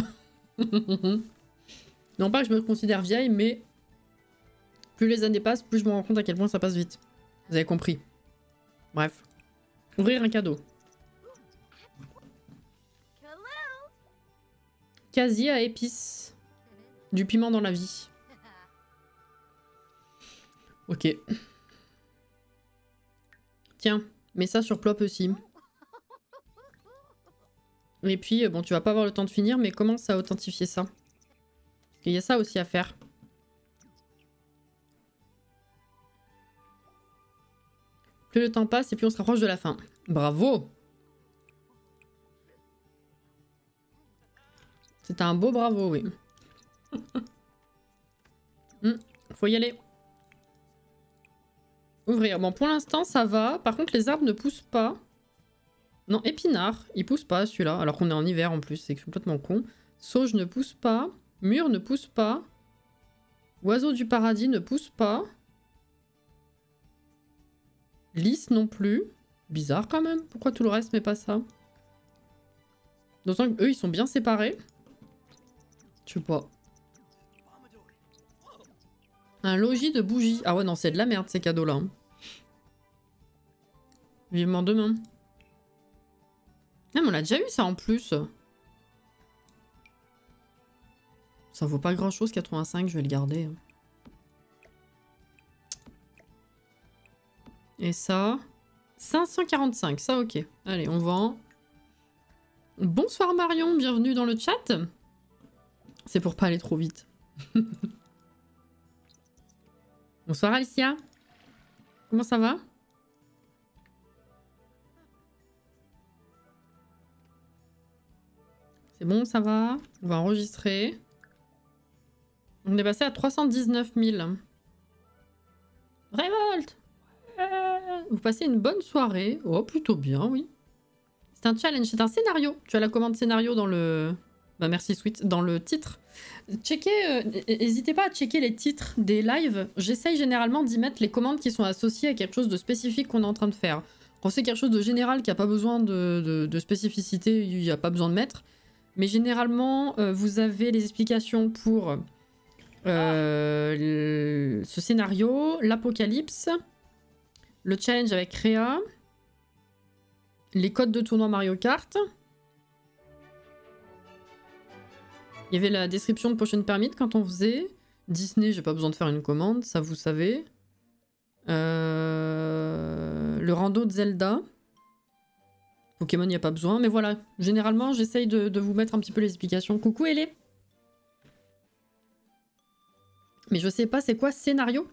Non pas que je me considère vieille, mais plus les années passent, plus je me rends compte à quel point ça passe vite. Vous avez compris. Bref. Ouvrir un cadeau. Casier à épices. Du piment dans la vie. Ok. Tiens, mets ça sur Plop aussi. Et puis, bon, tu vas pas avoir le temps de finir, mais commence à authentifier ça. Il y a ça aussi à faire. Plus le temps passe et plus on se rapproche de la fin. Bravo! C'est un beau bravo, oui. Faut y aller. Ouvrir. Bon, pour l'instant, ça va. Par contre, les arbres ne poussent pas. Non, épinard, il pousse pas celui-là. Alors qu'on est en hiver en plus, c'est complètement con. Sauge ne pousse pas. Mûr ne pousse pas. Oiseau du paradis ne pousse pas. Lys non plus. Bizarre quand même. Pourquoi tout le reste mais pas ça? D'autant qu'eux, ils sont bien séparés. Je sais pas. Un logis de bougies. Ah ouais, non, c'est de la merde ces cadeaux-là. Hein. Vivement demain. Ah, mais on a déjà eu ça en plus. Ça vaut pas grand-chose, 85, je vais le garder. Hein. Et ça... 545, ça ok. Allez, on vend. Bonsoir Marion, bienvenue dans le chat. C'est pour pas aller trop vite. Bonsoir Alicia. Comment ça va? C'est bon, ça va? On va enregistrer. On est passé à 319 000. Révolte! Vous passez une bonne soirée. Oh, plutôt bien, oui. C'est un challenge, c'est un scénario. Tu as la commande scénario dans le... Bah merci Sweet, dans le titre. Checkez, n'hésitez pas à checker les titres des lives. J'essaye généralement d'y mettre les commandes qui sont associées à quelque chose de spécifique qu'on est en train de faire. Quand c'est quelque chose de général qui n'a pas besoin de spécificité, il n'y a pas besoin de mettre. Mais généralement, vous avez les explications pour ce scénario, l'apocalypse, le challenge avec Réa, les codes de tournoi Mario Kart. Il y avait la description de Potion Permit quand on faisait. Disney, j'ai pas besoin de faire une commande, ça vous savez. Le rando de Zelda. Pokémon, il n'y a pas besoin. Mais voilà, généralement, j'essaye de vous mettre un petit peu les explications. Coucou, Elé. Mais je sais pas, c'est quoi scénario?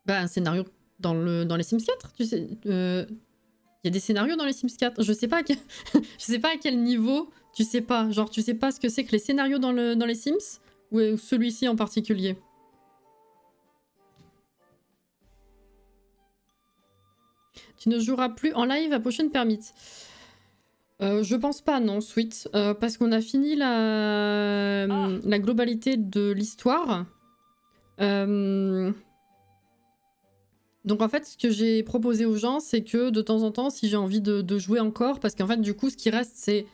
Bah, un scénario dans les Sims 4, tu sais. Il y a des scénarios dans les Sims 4. Je sais pas je sais pas à quel niveau... Tu sais pas, genre tu sais pas ce que c'est que les scénarios dans les Sims? Ou celui-ci en particulier? Tu ne joueras plus en live à Potion Permit. Je pense pas, non, Sweet. Parce qu'on a fini la globalité de l'histoire. Donc en fait, ce que j'ai proposé aux gens, c'est que de temps en temps, si j'ai envie de jouer encore, parce qu'en fait, du coup, ce qui reste, c'est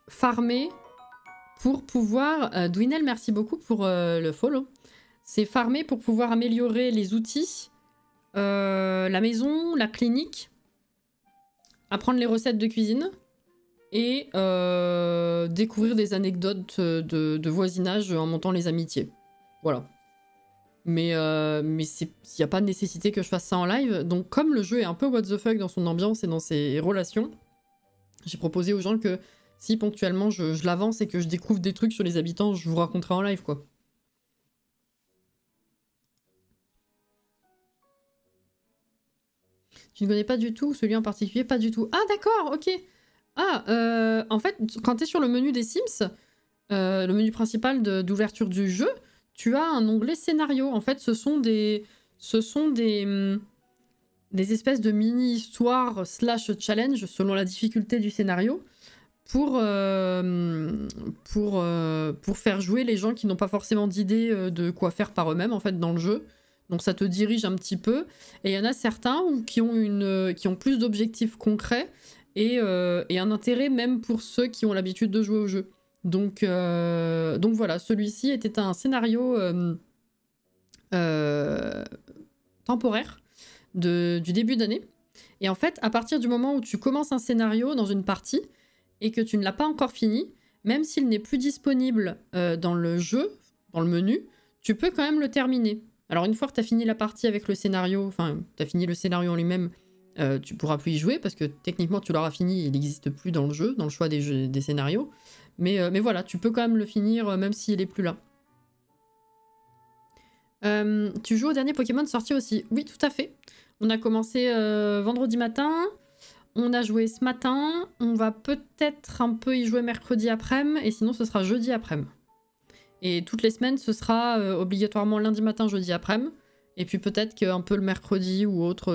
farmer pour pouvoir... Dwinel, merci beaucoup pour le follow. C'est farmer pour pouvoir améliorer les outils, la maison, la clinique, apprendre les recettes de cuisine et découvrir des anecdotes de voisinage en montant les amitiés. Voilà. Mais il n'y a pas de nécessité que je fasse ça en live. Donc comme le jeu est un peu what the fuck dans son ambiance et dans ses relations, j'ai proposé aux gens que si ponctuellement je l'avance et que je découvre des trucs sur les habitants, je vous raconterai en live, quoi. Tu ne connais pas du tout celui en particulier? Pas du tout. Ah d'accord, ok. Ah, en fait, quand tu es sur le menu des Sims, le menu principal d'ouverture du jeu, tu as un onglet scénario. En fait, ce sont des espèces de mini-histoires / challenge selon la difficulté du scénario pour faire jouer les gens qui n'ont pas forcément d'idée de quoi faire par eux-mêmes en fait dans le jeu. Donc ça te dirige un petit peu. Et il y en a certains qui ont plus d'objectifs concrets et un intérêt même pour ceux qui ont l'habitude de jouer au jeu. Donc voilà, celui-ci était un scénario temporaire du début d'année. Et en fait, à partir du moment où tu commences un scénario dans une partie et que tu ne l'as pas encore fini, même s'il n'est plus disponible dans le jeu, dans le menu, tu peux quand même le terminer. Alors une fois que tu as fini la partie avec le scénario, enfin, tu as fini le scénario en lui-même, tu pourras plus y jouer parce que techniquement tu l'auras fini, il n'existe plus dans le jeu, dans le choix des scénarios. Mais voilà, tu peux quand même le finir même s'il est plus là. Tu joues au dernier Pokémon sorti aussi? Oui, tout à fait. On a commencé vendredi matin, on a joué ce matin, on va peut-être un peu y jouer mercredi après-midi, et sinon ce sera jeudi après-midi. Et toutes les semaines, ce sera obligatoirement lundi matin, jeudi après-midi, et puis peut-être qu'un peu le mercredi ou autre,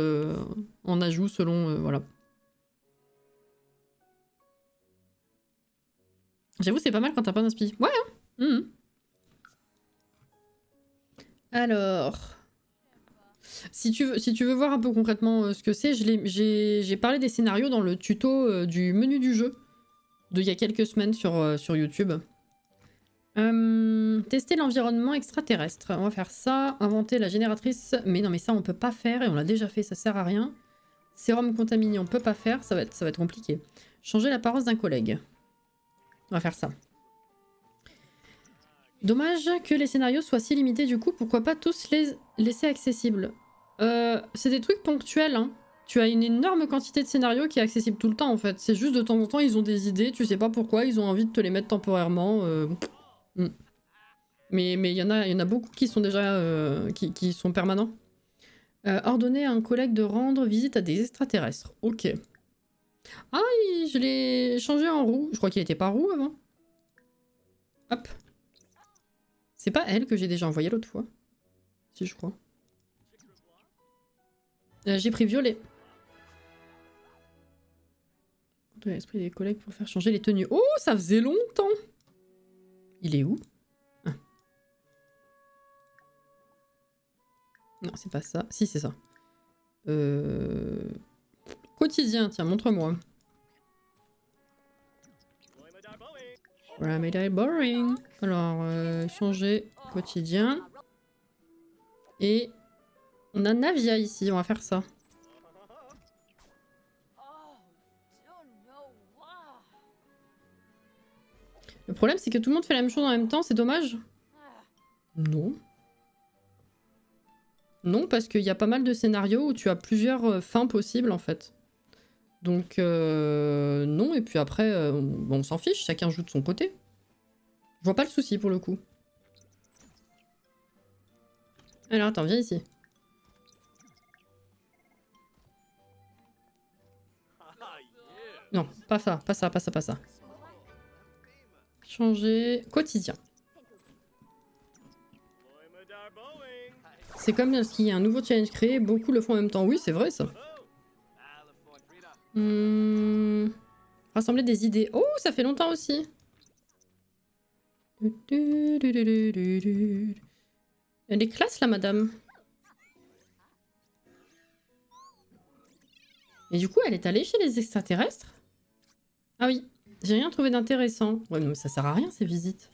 on ajoute selon... voilà. J'avoue, c'est pas mal quand t'as pas d'inspi. Ouais, hein. Alors... Si tu veux voir un peu concrètement ce que c'est, j'ai parlé des scénarios dans le tuto du menu du jeu d'il y a quelques semaines sur YouTube. Tester l'environnement extraterrestre. On va faire ça. Inventer la génératrice. Mais non, mais ça, on peut pas faire et on l'a déjà fait, ça sert à rien. Sérum contaminé, on peut pas faire, ça va être compliqué. Changer l'apparence d'un collègue. On va faire ça. Dommage que les scénarios soient si limités, du coup, pourquoi pas tous les laisser accessibles? C'est des trucs ponctuels, hein. Tu as une énorme quantité de scénarios qui est accessible tout le temps, en fait. C'est juste de temps en temps, ils ont des idées, tu sais pas pourquoi, ils ont envie de te les mettre temporairement. Mais il y en a beaucoup qui sont déjà qui sont permanents. Ordonner à un collègue de rendre visite à des extraterrestres. Ok. Ah, je l'ai changé en roux. Je crois qu'il était pas roux avant. Hop. C'est pas elle que j'ai déjà envoyée l'autre fois. Si, je crois. J'ai pris violet. De l'esprit des collègues pour faire changer les tenues. Oh, ça faisait longtemps. Il est où? Ah. Non, c'est pas ça. Si, c'est ça. Quotidien, tiens, montre-moi. Ramedai boring. Alors, changer quotidien. Et on a Navia ici, on va faire ça. Le problème, c'est que tout le monde fait la même chose en même temps, c'est dommage. Non. Non, parce qu'il y a pas mal de scénarios où tu as plusieurs fins possibles, en fait. Donc, non, et puis après, on s'en fiche, chacun joue de son côté. Je vois pas le souci, pour le coup. Alors, attends, viens ici. Non, pas ça, pas ça, pas ça, pas ça. Changer quotidien. C'est comme s'il y a un nouveau challenge créé, beaucoup le font en même temps. Oui, c'est vrai ça. Rassembler des idées. Oh, ça fait longtemps aussi. Elle est classe, la madame. Et du coup, elle est allée chez les extraterrestres? Ah oui. J'ai rien trouvé d'intéressant. Ouais, mais ça sert à rien ces visites.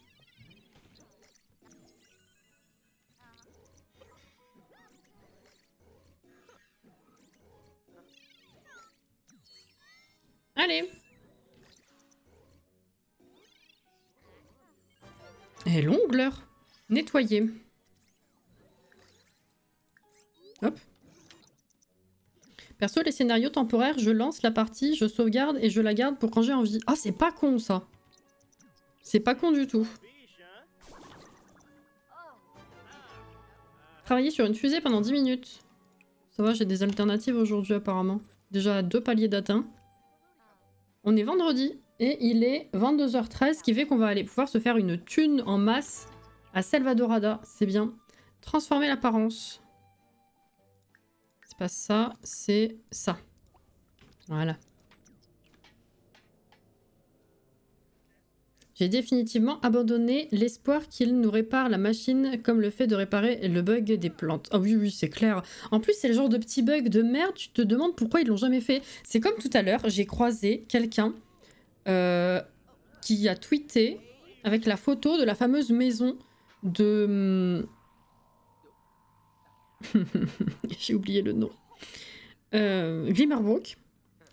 Allez. Elle est longue l'heure. Nettoyer. Hop. Perso, les scénarios temporaires, je lance la partie, je sauvegarde et je la garde pour quand j'ai envie. Ah, c'est pas con ça. C'est pas con du tout. Travailler sur une fusée pendant 10 minutes. Ça va, j'ai des alternatives aujourd'hui apparemment. Déjà 2 paliers d'atteint. On est vendredi et il est 22h13, ce qui fait qu'on va aller pouvoir se faire une thune en masse à Selvadorada. C'est bien. Transformer l'apparence. C'est pas ça, c'est ça. Voilà. J'ai définitivement abandonné l'espoir qu'il nous répare la machine comme le fait de réparer le bug des plantes. Ah oui, oui, c'est clair. En plus, c'est le genre de petit bug de merde, tu te demandes pourquoi ils l'ont jamais fait. C'est comme tout à l'heure, j'ai croisé quelqu'un qui a tweeté avec la photo de la fameuse maison de... j'ai oublié le nom. Glimmerbrook.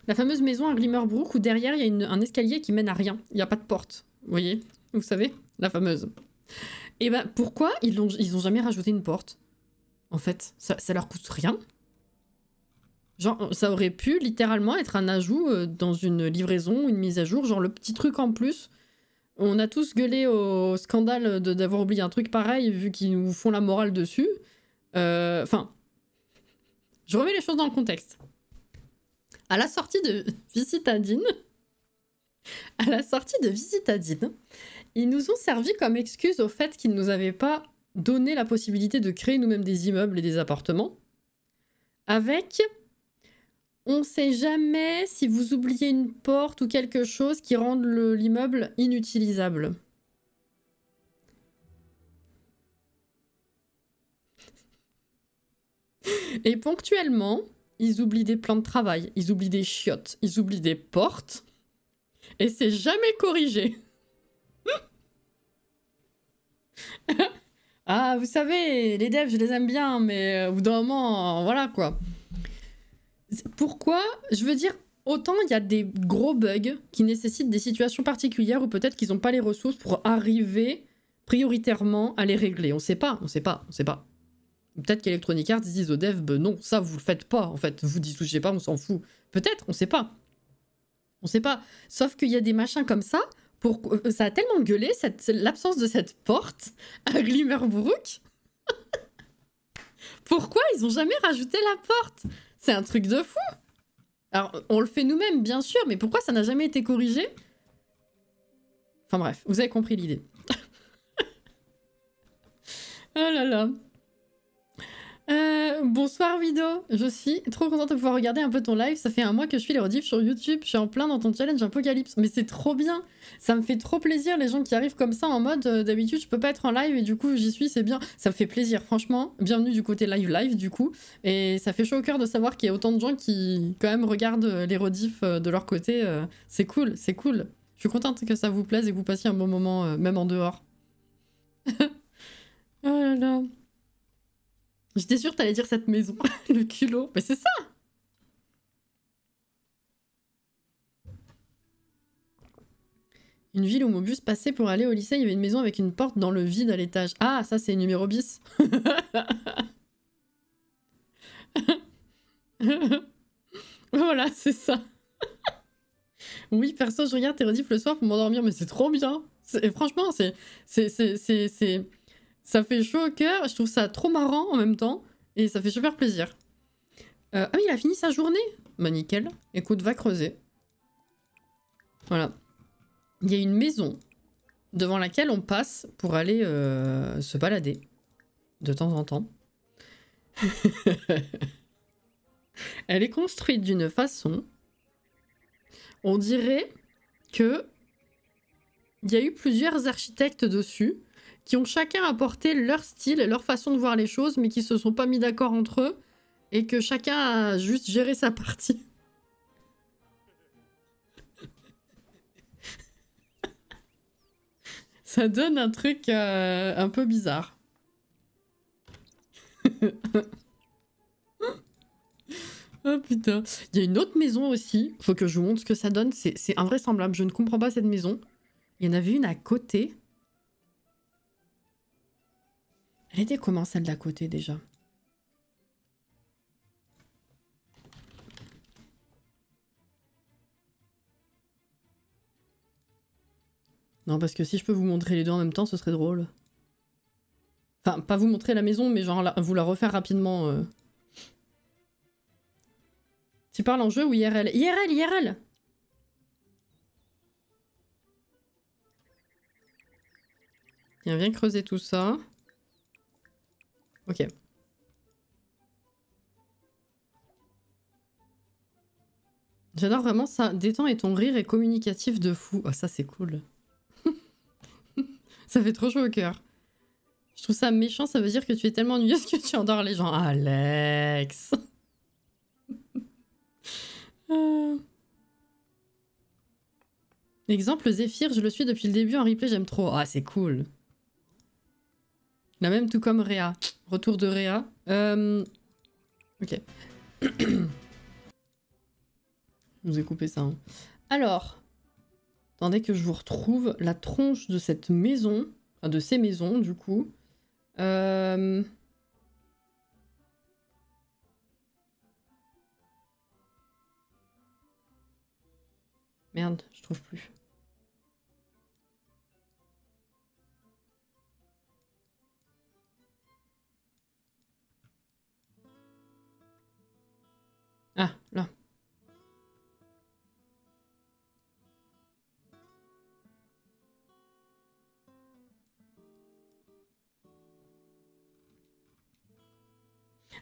La fameuse maison à Glimmerbrook où derrière il y a un escalier qui mène à rien. Il n'y a pas de porte. Vous voyez? Vous savez? La fameuse. Et ben pourquoi ils ont jamais rajouté une porte? En fait, ça leur coûte rien. Genre, ça aurait pu littéralement être un ajout dans une livraison, une mise à jour, genre le petit truc en plus. On a tous gueulé au scandale d'avoir oublié un truc pareil vu qu'ils nous font la morale dessus. Enfin, je remets les choses dans le contexte. À la sortie de Visitadine, ils nous ont servi comme excuse au fait qu'ils ne nous avaient pas donné la possibilité de créer nous-mêmes des immeubles et des appartements. Avec, on sait jamais si vous oubliez une porte ou quelque chose qui rende l'immeuble inutilisable. Et ponctuellement, ils oublient des plans de travail, ils oublient des chiottes, ils oublient des portes. Et c'est jamais corrigé. Ah, vous savez, les devs, je les aime bien, mais au bout d'un moment, voilà quoi. Pourquoi? Je veux dire, autant il y a des gros bugs qui nécessitent des situations particulières ou peut-être qu'ils n'ont pas les ressources pour arriver prioritairement à les régler. On sait pas. Peut-être qu'Electronic Arts disent aux devs, ben non, ça vous le faites pas, en fait, vous y touchez pas, on s'en fout. Peut-être, on sait pas. On sait pas. Sauf qu'il y a des machins comme ça, ça a tellement gueulé, l'absence de cette porte à Glimmerbrook. Pourquoi ils ont jamais rajouté la porte? C'est un truc de fou. Alors, on le fait nous-mêmes, bien sûr, mais pourquoi ça n'a jamais été corrigé? Enfin bref, vous avez compris l'idée. Oh là là. Bonsoir Vido, je suis trop contente de pouvoir regarder un peu ton live, ça fait un mois que je suis les rediffs sur YouTube, je suis en plein dans ton challenge Apocalypse, mais c'est trop bien, ça me fait trop plaisir les gens qui arrivent comme ça en mode d'habitude je peux pas être en live et du coup j'y suis, c'est bien, ça me fait plaisir franchement, bienvenue du côté live du coup, et ça fait chaud au cœur de savoir qu'il y a autant de gens qui quand même regardent les rediffs de leur côté, c'est cool, je suis contente que ça vous plaise et que vous passiez un bon moment même en dehors. Oh là là. J'étais sûre que t'allais dire cette maison, le culot. Mais c'est ça! Une ville où mon bus passait pour aller au lycée, il y avait une maison avec une porte dans le vide à l'étage. Ah, ça c'est numéro bis. Voilà, c'est ça. Oui, perso, je regarde tes rediffs le soir pour m'endormir, mais c'est trop bien. Franchement, ça fait chaud au cœur, je trouve ça trop marrant en même temps, et ça fait super plaisir. Ah oui, il a fini sa journée? Bah nickel. Écoute, va creuser. Voilà. Il y a une maison devant laquelle on passe pour aller se balader. De temps en temps. Elle est construite d'une façon... On dirait que... Il y a eu plusieurs architectes dessus qui ont chacun apporté leur style et leur façon de voir les choses, mais qui se sont pas mis d'accord entre eux, et que chacun a juste géré sa partie. Ça donne un truc un peu bizarre. Oh putain. Il y a une autre maison aussi. Faut que je vous montre ce que ça donne. C'est invraisemblable. Je ne comprends pas cette maison. Il y en avait une à côté. Elle était comment celle d'à côté déjà? Non, parce que si je peux vous montrer les deux en même temps, ce serait drôle. Enfin, pas vous montrer la maison, mais genre vous la refaire rapidement. Tu parles en jeu ou IRL? IRL, IRL! Tiens, viens creuser tout ça. Ok. J'adore vraiment ça. Détends et ton rire est communicatif de fou. Oh, ça, c'est cool. Ça fait trop chaud au cœur. Je trouve ça méchant, ça veut dire que tu es tellement ennuyeuse que tu endors les gens. Alex. Exemple, Zephyr, je le suis depuis le début en replay, j'aime trop. Ah, c'est cool. La même tout comme Réa. Retour de Réa. Ok. Je vous ai coupé ça. Hein. Alors, attendez que je vous retrouve la tronche de cette maison. Enfin, de ces maisons, du coup. Merde, je trouve plus. Ah, là.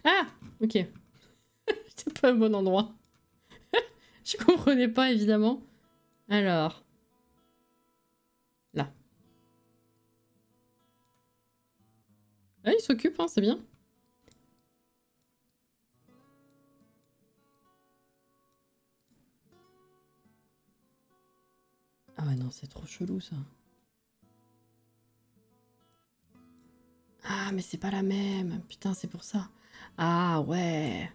Ah, ok. C'était pas le bon endroit. Je comprenais pas, évidemment. Alors. Là. Ah, il s'occupe, hein, c'est bien. Ah ouais, non, c'est trop chelou, ça. Ah, mais c'est pas la même. Putain, c'est pour ça. Ah, ouais.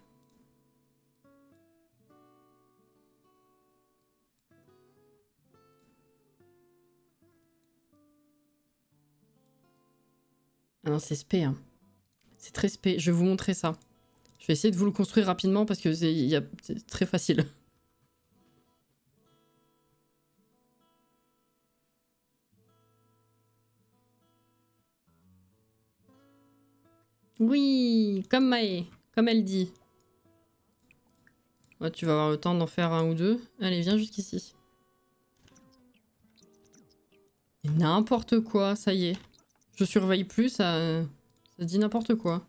Ah non, c'est spé, hein. C'est très spé. Je vais vous montrer ça. Je vais essayer de vous le construire rapidement parce que c'est très facile. Oui, comme Maë, comme elle dit. Ouais, tu vas avoir le temps d'en faire un ou deux. Allez, viens jusqu'ici. N'importe quoi, ça y est. Je surveille plus, ça dit n'importe quoi.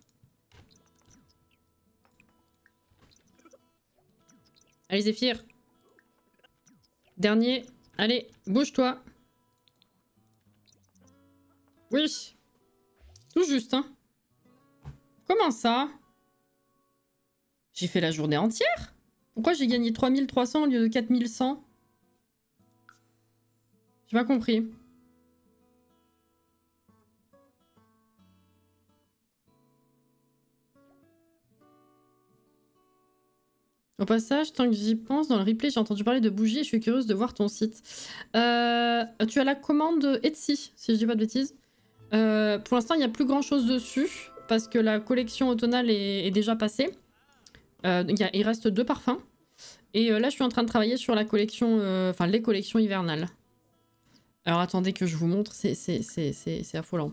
Allez, Zéphyr. Dernier. Allez, bouge-toi. Oui. Tout juste, hein. Comment ça? J'ai fait la journée entière? Pourquoi j'ai gagné 3300 au lieu de 4100? J'ai pas compris. Au passage, tant que j'y pense, dans le replay, j'ai entendu parler de bougies et je suis curieuse de voir ton site. Tu as la commande Etsy, si je dis pas de bêtises. Pour l'instant, il n'y a plus grand chose dessus parce que la collection automnale est déjà passée. Il reste 2 parfums. Et là, je suis en train de travailler sur la collection, enfin les collections hivernales. Alors attendez que je vous montre, c'est affolant.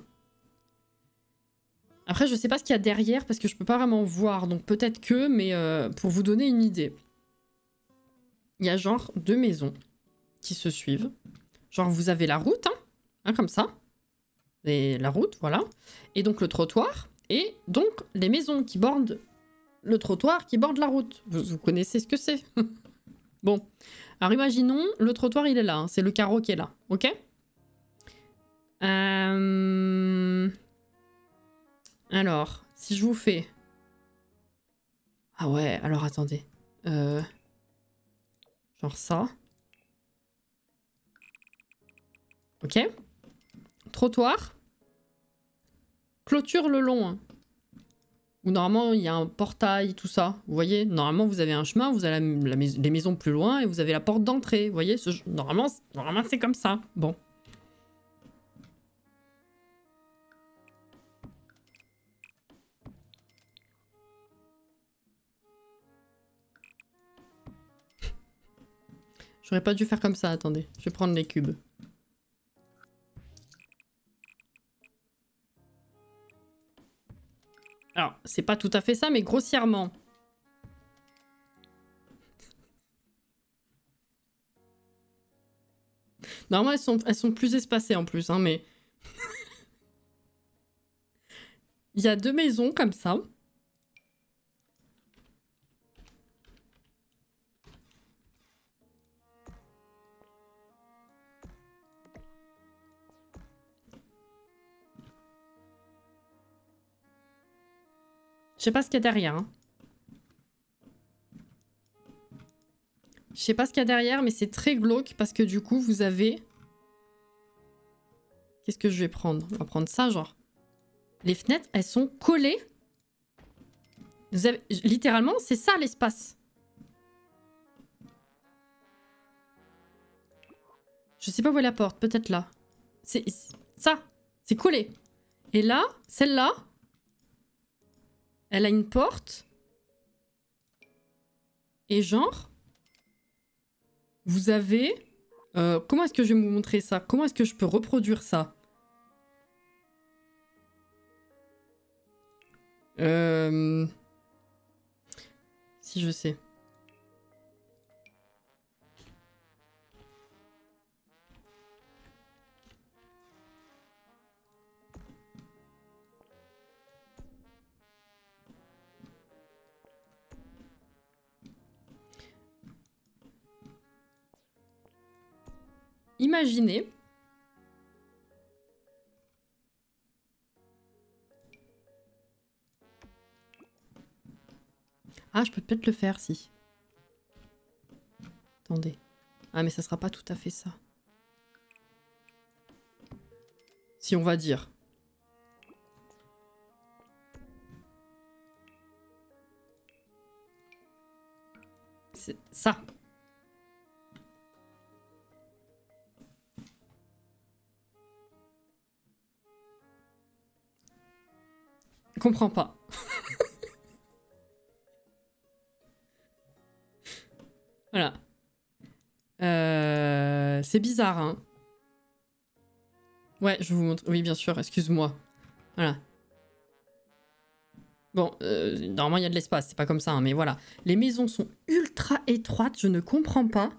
Après, je sais pas ce qu'il y a derrière parce que je peux pas vraiment voir, donc peut-être que, mais pour vous donner une idée. Il y a genre 2 maisons qui se suivent. Genre vous avez la route, hein, comme ça. Et la route, voilà. Et donc le trottoir. Et donc les maisons qui bordent le trottoir, qui bordent la route. Vous connaissez ce que c'est. Bon. Alors imaginons, le trottoir il est là. Hein. C'est le carreau qui est là. Ok. Alors, si je vous fais... Ah ouais, alors attendez. Genre ça. Ok. trottoir. Clôture le long. Hein. Où normalement il y a un portail, tout ça. Vous voyez, normalement vous avez un chemin, vous avez les maisons plus loin et vous avez la porte d'entrée. Vous voyez, normalement c'est comme ça. Bon. J'aurais pas dû faire comme ça, attendez. Je vais prendre les cubes. Alors, c'est pas tout à fait ça, mais grossièrement. Normalement, elles sont plus espacées en plus, hein, mais... Il y a 2 maisons comme ça. Je sais pas ce qu'il y a derrière. Hein. Je sais pas ce qu'il y a derrière, mais c'est très glauque parce que du coup, vous avez... Qu'est-ce que je vais prendre? On va prendre ça, genre. Les fenêtres, elles sont collées. Vous avez... Littéralement, c'est ça l'espace. Je sais pas où est la porte, peut-être là. C'est ça, c'est collé. Et là, celle-là, elle a une porte. Et genre, vous avez... comment est-ce que je vais vous montrer ça? Comment est-ce que je peux reproduire ça? Si je sais. Imaginez. Ah, je peux peut-être le faire, si. Attendez. Ah, mais ça sera pas tout à fait ça. Si on va dire. C'est ça. Je comprends pas. Voilà. C'est bizarre, hein. Ouais, je vous montre. Oui, bien sûr, excuse-moi. Voilà. Bon, normalement, il y a de l'espace, c'est pas comme ça, hein, mais voilà. Les maisons sont ultra étroites, je ne comprends pas.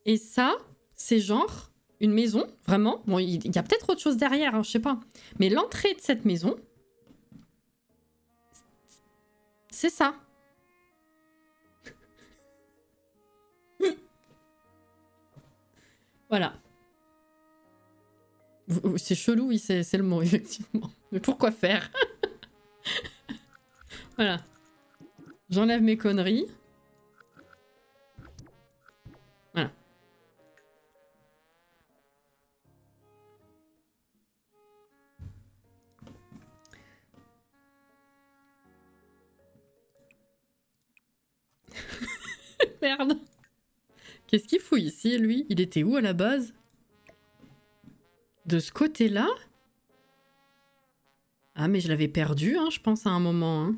Et ça, c'est genre une maison, vraiment. Bon, il y a peut-être autre chose derrière, hein, je sais pas. Mais l'entrée de cette maison, c'est ça. Voilà. C'est chelou, oui, c'est le mot, effectivement. Mais pourquoi faire? Voilà. J'enlève mes conneries. Voilà. Merde. Qu'est-ce qu'il fout ici, lui? Il était où à la base? De ce côté-là? Ah, mais je l'avais perdu, hein, je pense, à un moment. Hein.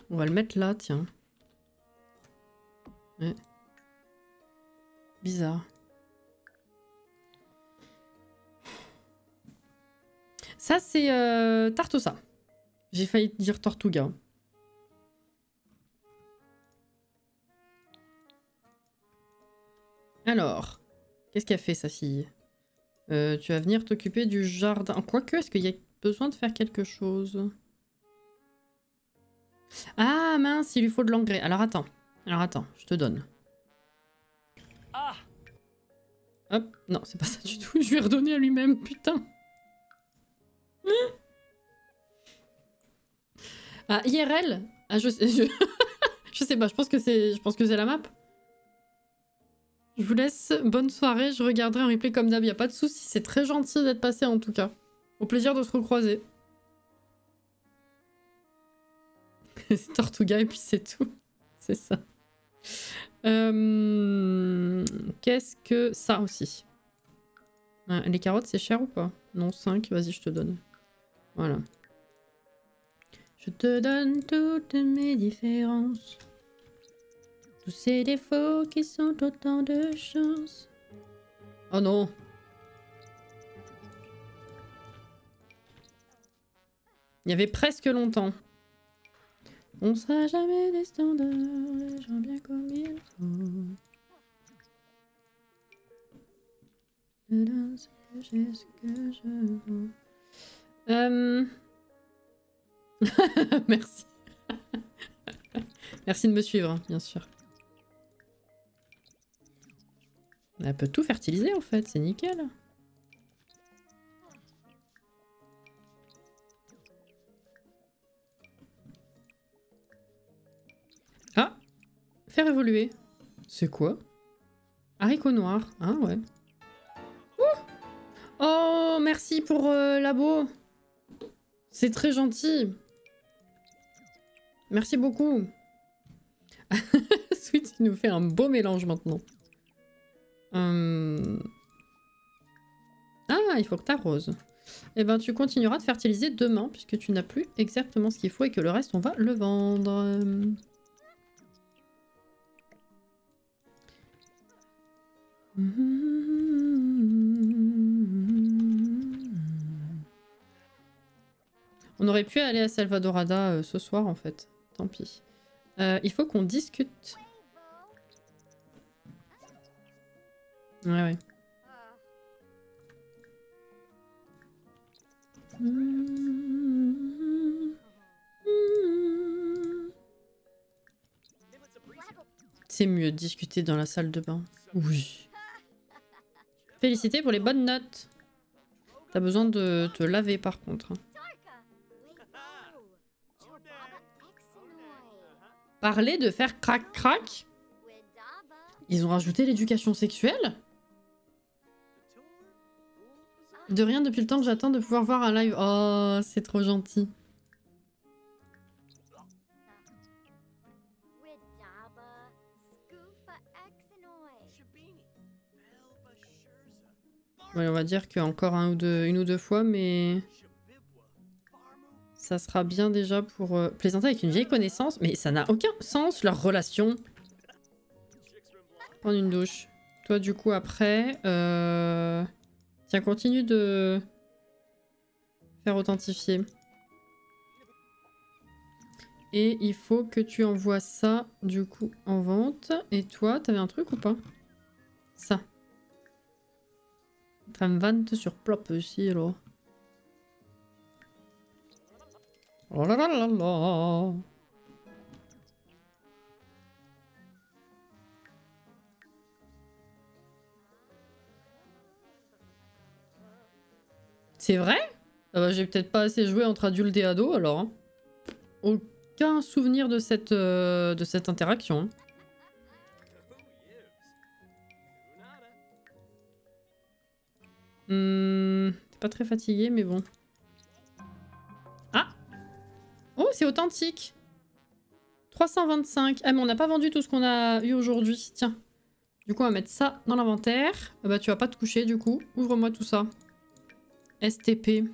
On va le mettre là, tiens. Ouais. Bizarre. Ça, c'est Tartosa. J'ai failli dire Tortuga. Alors, qu'est-ce qu'a fait sa fille? Tu vas venir t'occuper du jardin. Quoique, est-ce qu'il y a besoin de faire quelque chose? Ah mince, il lui faut de l'engrais. Alors attends, je te donne. Ah. Hop, non, c'est pas ça du tout. Je lui ai redonné à lui-même, putain. Ah, IRL? Ah, je sais pas, je pense que c'est la map. Je vous laisse. Bonne soirée. Je regarderai un replay comme d'hab. Y a pas de souci. C'est très gentil d'être passé en tout cas. Au plaisir de se recroiser. C'est Tortuga et puis c'est tout. C'est ça. Qu'est-ce que ça aussi? Les carottes, c'est cher ou pas? Non, 5. Vas-y, je te donne. Voilà. Je te donne toutes mes différences. Tous ces défauts qui sont autant de chances. Oh non. Il y avait presque longtemps. On sera jamais des standards, les gens bien comme il faut. Je donne ce que j'ai, ce que je veux. Merci. Merci de me suivre, hein, bien sûr. Elle peut tout fertiliser en fait, c'est nickel. Ah, faire évoluer. C'est quoi? Haricot noir. Ah ouais. Ouh, oh, merci pour l'abo. C'est très gentil. Merci beaucoup. Sweet, il nous fait un beau mélange maintenant. Ah, il faut que t'arroses. Eh ben, tu continueras de fertiliser demain, puisque tu n'as plus exactement ce qu'il faut et que le reste, on va le vendre. On aurait pu aller à Salvadorada ce soir, en fait. Tant pis. Il faut qu'on discute. Ouais, ouais. C'est mieux de discuter dans la salle de bain. Oui. Félicité pour les bonnes notes. T'as besoin de te laver par contre. Parler de faire crac-crac? Ils ont rajouté l'éducation sexuelle? De rien depuis le temps que j'attends de pouvoir voir un live. Oh, c'est trop gentil. Ouais, on va dire qu'encore une ou deux fois, mais... Ça sera bien déjà pour plaisanter avec une vieille connaissance. Mais ça n'a aucun sens, leur relation. Prendre une douche. Toi, du coup, après... Tiens, continue de... faire authentifier. Et il faut que tu envoies ça, du coup, en vente. Et toi, t'avais un truc ou pas? Ça. Femme vente sur plop aussi, là. Oh là là là là. C'est vrai? Ah bah, j'ai peut-être pas assez joué entre adultes et ados, alors. Hein. Aucun souvenir de cette interaction. Hein. T'es pas très fatigué, mais bon. Ah! Oh, c'est authentique! 325. Ah, mais on n'a pas vendu tout ce qu'on a eu aujourd'hui. Tiens. Du coup, on va mettre ça dans l'inventaire. Ah bah, tu vas pas te coucher, du coup. Ouvre-moi tout ça. STP.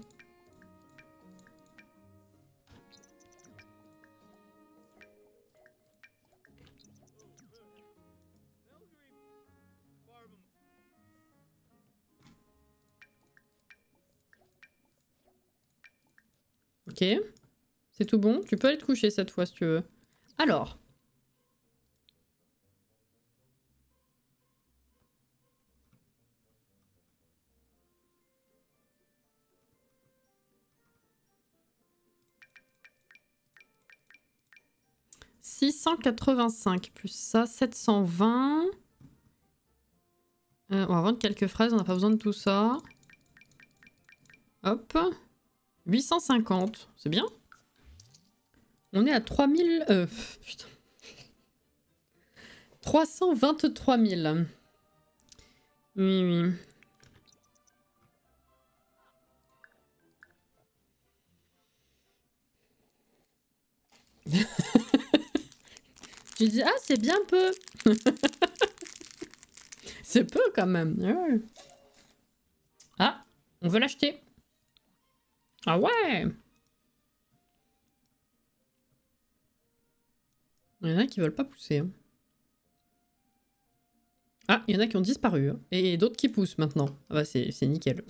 Ok. C'est tout bon. Tu peux aller te coucher cette fois si tu veux. Alors. « 685 plus ça, 720. On va vendre quelques fraises, on n'a pas besoin de tout ça. Hop. 850, c'est bien. On est à 3000... putain. 323 000. Oui, oui. Tu dis, ah, c'est bien peu. C'est peu quand même. Ouais. Ah, on veut l'acheter. Ah ouais. Il y en a qui veulent pas pousser. Hein. Ah, il y en a qui ont disparu. Hein. Et d'autres qui poussent maintenant. Ah bah c'est nickel.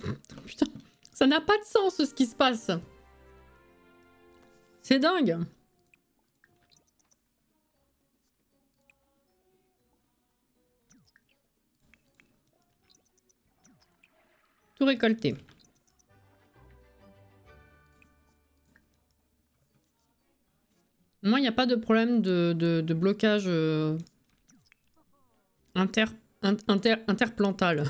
Putain, ça n'a pas de sens ce qui se passe. C'est dingue. Tout récolté. Moi, il n'y a pas de problème de blocage interplantal.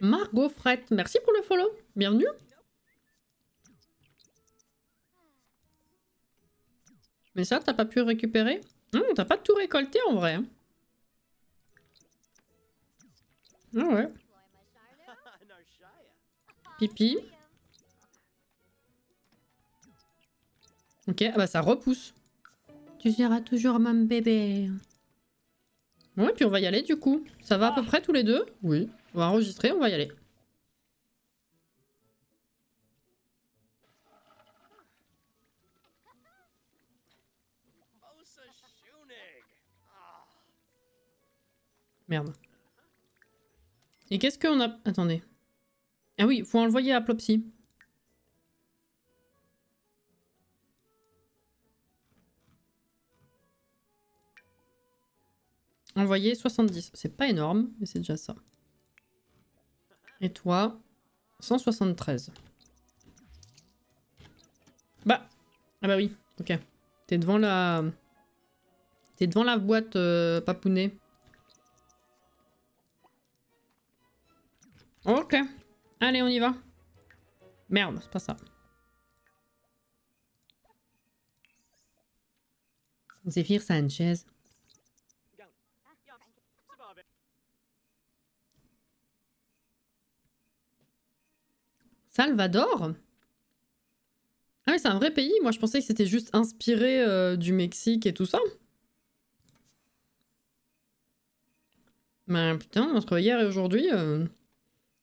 Margot Fret, merci pour le follow. Bienvenue. Mais ça, t'as pas pu récupérer? T'as pas tout récolté en vrai. Hein. Ah ouais. Pipi. Ok, ah bah ça repousse. Tu seras toujours mon bébé. Ouais, puis on va y aller du coup. Ça va à peu près tous les deux? Oui. On va enregistrer, on va y aller. Merde. Et qu'est-ce qu'on a... Attendez. Ah oui, faut envoyer à Plopsy. Envoyer 70. C'est pas énorme, mais c'est déjà ça. Et toi, 173. Bah. Ah bah oui, ok. T'es devant la... T'es devant la boîte papounée. Ok. Allez, on y va. Merde, c'est pas ça. Zéphyr Sanchez. Salvador? Ah oui, c'est un vrai pays. Moi, je pensais que c'était juste inspiré du Mexique et tout ça. Ben putain, entre hier et aujourd'hui,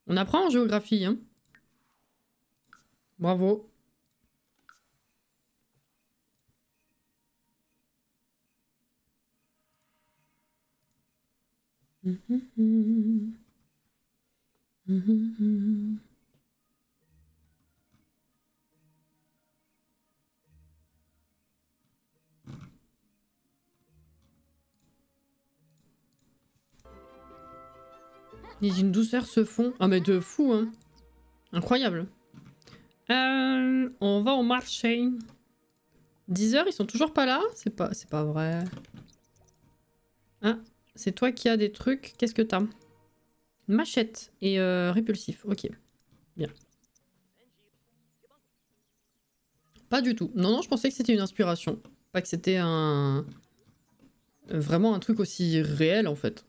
on apprend en géographie. Hein. Bravo. Ils une douceur se font. Ah mais de fou, hein. Incroyable. On va au marché. 10 heures, ils sont toujours pas là? C'est pas vrai. Ah, c'est toi qui as des trucs. Qu'est-ce que t'as? Machette et répulsif. Ok, bien. Pas du tout. Non, non, je pensais que c'était une inspiration. Pas que c'était un... Vraiment un truc aussi réel, en fait.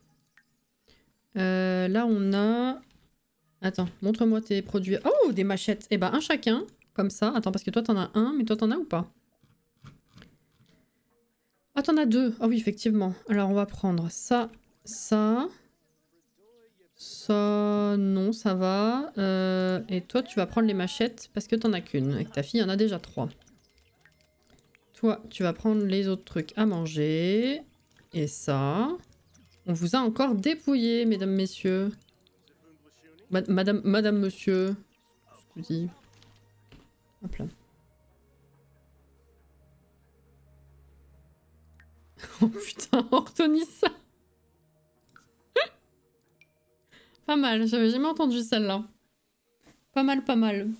Là, on a... Attends, montre-moi tes produits. Oh, des machettes. Eh ben, un chacun. Comme ça. Attends, parce que toi, t'en as un, mais toi, t'en as ou pas? Ah, t'en as deux. Ah oui, effectivement. Alors, on va prendre ça, ça... Ça... Non, ça va. Et toi, tu vas prendre les machettes parce que t'en as qu'une. Avec ta fille, il y en a déjà 3. Toi, tu vas prendre les autres trucs à manger. Et ça... On vous a encore dépouillé, mesdames, messieurs. Madame, monsieur. Je te dis. Hop là. Oh putain, Orthonissa. Pas mal, j'avais jamais entendu celle-là. Pas mal, pas mal.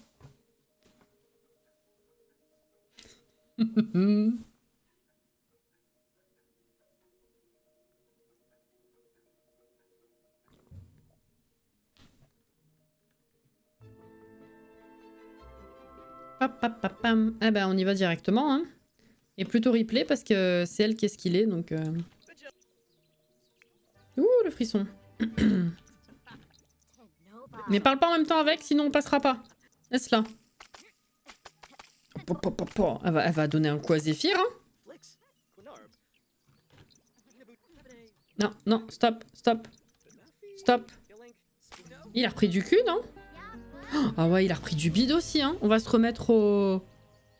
Ah ben on y va directement. Hein. Et plutôt replay parce que c'est elle qui est skillée, donc... Ouh, le frisson. Mais parle pas en même temps avec, sinon on passera pas. Laisse-la. Elle va donner un coup à Zéphyr, hein. Non, non, stop, stop. Stop. Il a repris du cul, non? Ah ouais, il a repris du bide aussi, hein. On va se remettre au...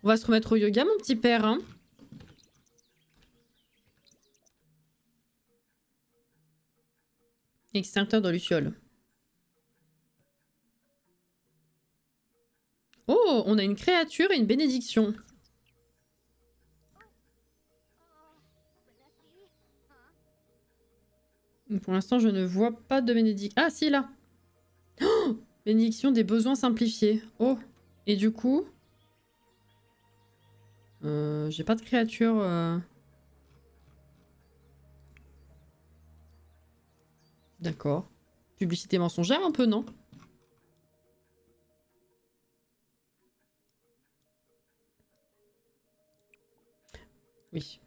On va se remettre au yoga, mon petit père, hein. Extincteur de luciole. Oh, on a une créature et une bénédiction. Pour l'instant, je ne vois pas de bénédiction. Ah, si, là. Oh, bénédiction des besoins simplifiés. Oh, et du coup... j'ai pas de créature... D'accord. Publicité mensongère un peu, non? Oui.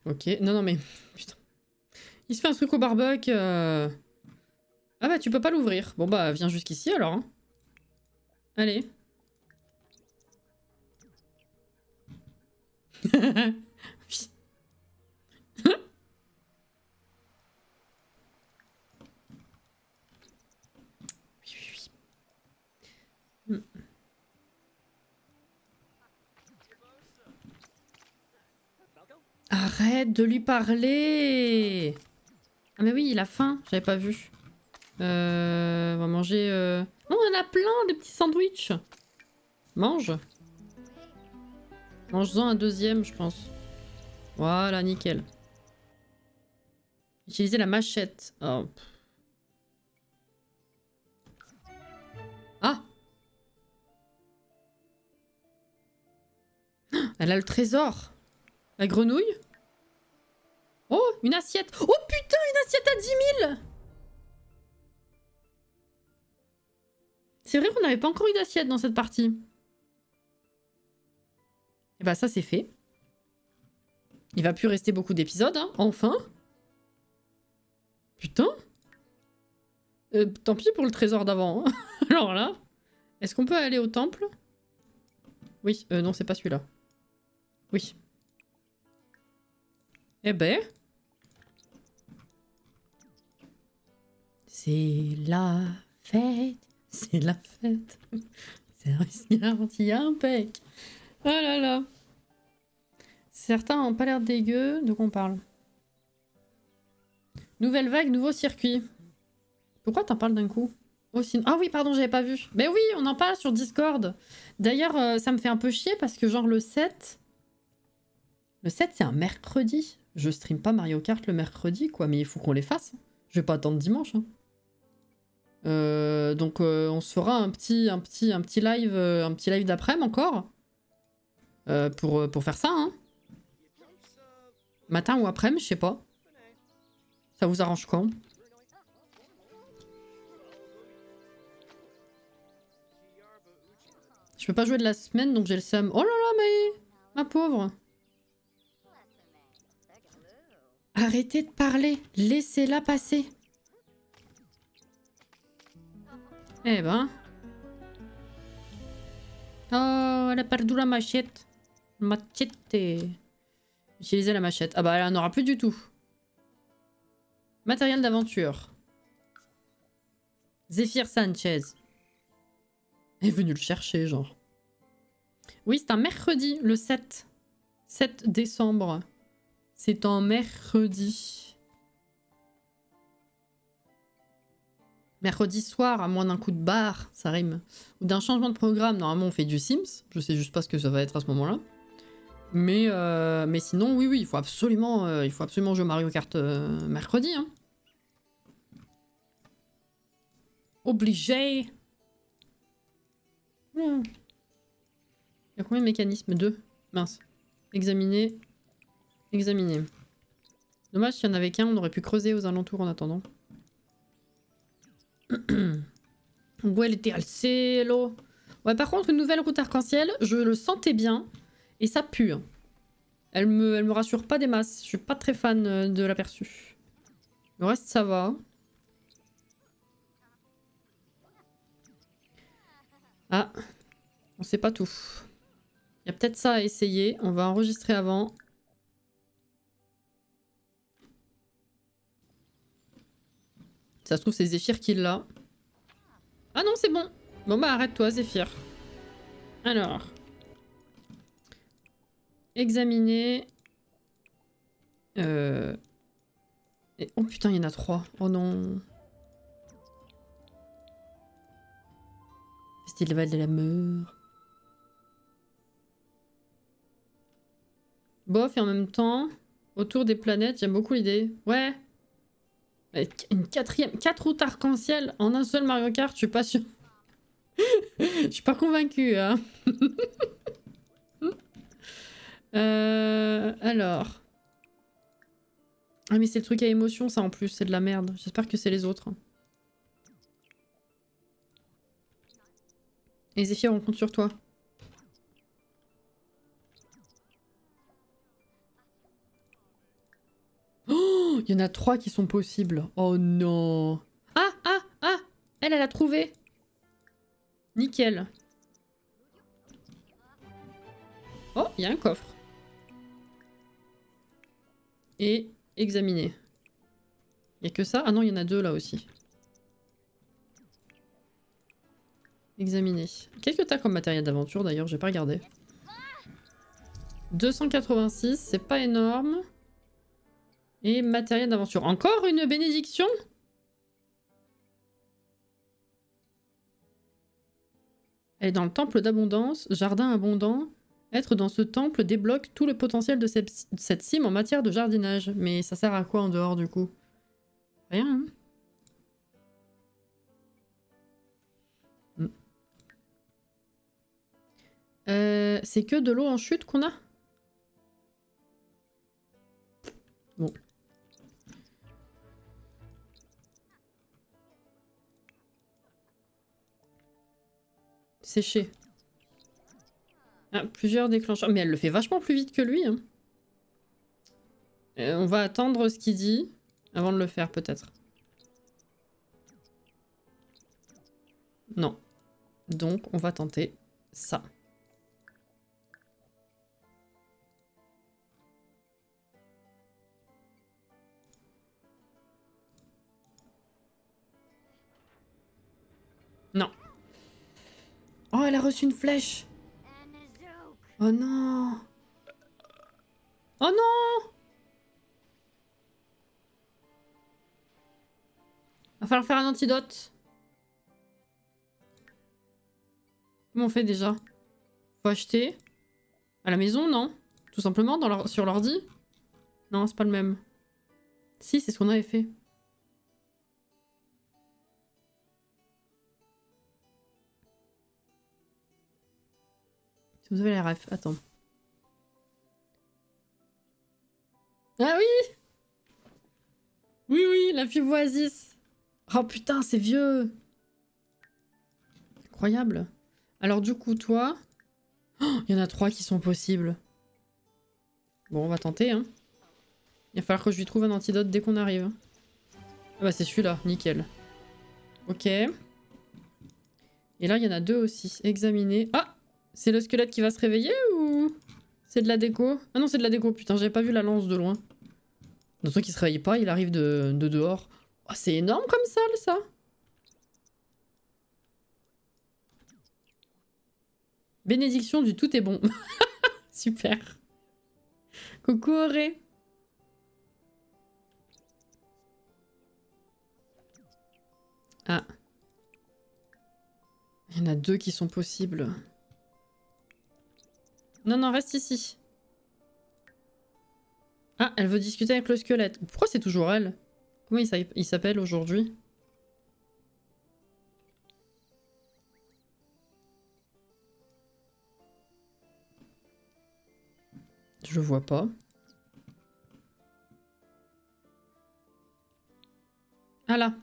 Ok. Non, non, mais... Putain. Il se fait un truc au barbecue. Ah bah, tu peux pas l'ouvrir. Bon bah, viens jusqu'ici, alors. Hein. Allez. Oui. Arrête de lui parler. Ah mais oui, il a faim, j'avais pas vu. On va manger... Oh, on en a plein, des petits sandwichs. Mange. Mange-en un deuxième, je pense. Voilà, nickel. Utiliser la machette. Oh. Ah! Elle a le trésor. La grenouille? Oh, une assiette. Oh putain, une assiette à 10 000! C'est vrai qu'on n'avait pas encore eu d'assiette dans cette partie. Et bah ça c'est fait. Il va plus rester beaucoup d'épisodes, hein, enfin. Putain. Tant pis pour le trésor d'avant. Hein. Alors là, est-ce qu'on peut aller au temple? Oui, non c'est pas celui-là. Oui. Eh ben... C'est la fête. C'est la fête. Service garanti impec. Oh là là. Certains n'ont pas l'air dégueu. De quoi on parle? Nouvelle vague, nouveau circuit. Pourquoi t'en parles d'un coup? Ah oui, pardon, j'avais pas vu. Mais oui, on en parle sur Discord. D'ailleurs, ça me fait un peu chier parce que genre le 7... Le 7, c'est un mercredi. Je stream pas Mario Kart le mercredi, quoi. Mais il faut qu'on les fasse. Je vais pas attendre dimanche. Hein. Donc on se fera un petit live d'après-midi encore. Pour faire ça, hein. Matin ou après-midi, je sais pas. Ça vous arrange quand? Je peux pas jouer de la semaine, donc j'ai le seum. Oh là là, mais... Ma pauvre. Arrêtez de parler. Laissez-la passer. Eh ben... Oh, elle a perdu la machette. Machette. Utiliser la machette. Ah bah elle en aura plus du tout. Matériel d'aventure. Zéphyr Sanchez. Elle est venue le chercher, genre. Oui, c'est un mercredi, le 7. 7 décembre. C'est un mercredi. Mercredi soir, à moins d'un coup de barre, ça rime. Ou d'un changement de programme. Normalement, on fait du Sims. Je sais juste pas ce que ça va être à ce moment-là. Mais sinon, oui, il faut absolument jouer Mario Kart mercredi. Hein. Obligé. Il y a combien de mécanismes? 2. Mince. Examiner. Examiner. Dommage, s'il y en avait qu'un, on aurait pu creuser aux alentours en attendant. Où elle était al cielo. Ouais, par contre, une nouvelle route arc-en-ciel, je le sentais bien. Et ça pue. Hein. Elle me rassure pas des masses. Je suis pas très fan de l'aperçu. Le reste, ça va. Ah, on sait pas tout. Il y a peut-être ça à essayer. On va enregistrer avant. Ça se trouve, c'est Zéphyr qui l'a. Ah non, c'est bon. Bon bah arrête-toi, Zéphyr. Alors. Examiner. Oh putain, il y en a 3. Oh non. Festival de la mort. Bof, et en même temps, autour des planètes, j'aime beaucoup l'idée. Ouais. Une quatrième. 4 routes arc-en-ciel en un seul Mario Kart, je suis pas sûre. Je suis pas convaincue, hein. Alors. Ah mais c'est le truc à émotion ça en plus, c'est de la merde. J'espère que c'est les autres. Et Zéphyr, on compte sur toi. Oh, il y en a 3 qui sont possibles. Oh non. Ah, ah, ah. Elle a trouvé. Nickel. Oh, il y a un coffre. Et examiner. Il y a que ça? Ah non, il y en a 2 là aussi. Examiner. Qu'est-ce que t'as comme matériel d'aventure d'ailleurs? J'ai pas regardé. 286, c'est pas énorme. Et matériel d'aventure. Encore une bénédiction? Elle est dans le temple d'abondance, jardin abondant. Être dans ce temple débloque tout le potentiel de cette cime en matière de jardinage. Mais ça sert à quoi en dehors du coup? Rien, hein. C'est que de l'eau en chute qu'on a? Bon. Séché. Ah, plusieurs déclencheurs. Mais elle le fait vachement plus vite que lui. Hein. On va attendre ce qu'il dit avant de le faire peut-être. Non. Donc on va tenter ça. Non. Oh, elle a reçu une flèche. Oh non. Oh non. Va falloir faire un antidote. Comment on fait déjà? Faut acheter. À la maison, non? Tout simplement sur l'ordi? Non, c'est pas le même. Si, c'est ce qu'on avait fait. Si vous avez la ref, attends. Ah oui! Oui, oui, la fibre oasis. Oh putain, c'est vieux. Incroyable. Alors du coup, toi... Oh, il y en a 3 qui sont possibles. Bon, on va tenter, hein. Il va falloir que je lui trouve un antidote dès qu'on arrive. Ah bah c'est celui-là, nickel. Ok. Et là, il y en a 2 aussi. Examiner. Ah! C'est le squelette qui va se réveiller ou... C'est de la déco? Ah non, c'est de la déco, putain, j'avais pas vu la lance de loin. Dans toi qui se réveille pas, il arrive de dehors. Oh, c'est énorme comme salle, ça! Bénédiction du tout est bon. Super. Coucou Auré. Ah. Il y en a 2 qui sont possibles. Non, non, reste ici. Ah, elle veut discuter avec le squelette. Pourquoi c'est toujours elle? Comment il s'appelle aujourd'hui? Je vois pas. Ah là.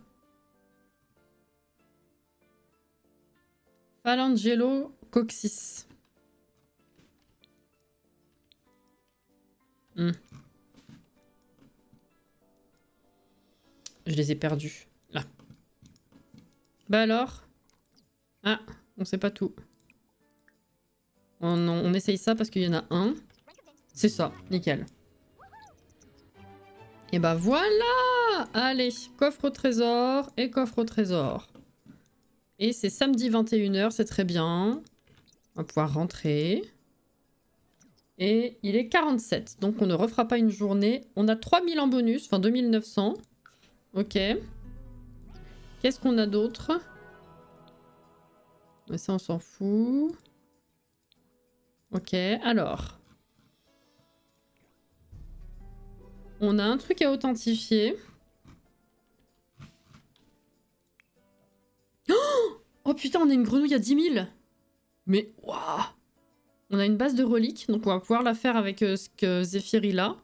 Falangelo Coxis. Je les ai perdus. Là. Bah alors? Ah, on sait pas tout. On essaye ça parce qu'il y en a un. C'est ça, nickel. Et bah voilà! Allez, coffre au trésor et coffre au trésor. Et c'est samedi 21h, c'est très bien. On va pouvoir rentrer. Et il est 47, donc on ne refera pas une journée. On a 3000 en bonus, enfin 2900. Ok. Qu'est-ce qu'on a d'autre? Ça, on s'en fout. Ok, alors. On a un truc à authentifier. Oh putain, on a une grenouille à 10 000. Mais waouh! On a une base de reliques, donc on va pouvoir la faire avec ce que Zephyr il a.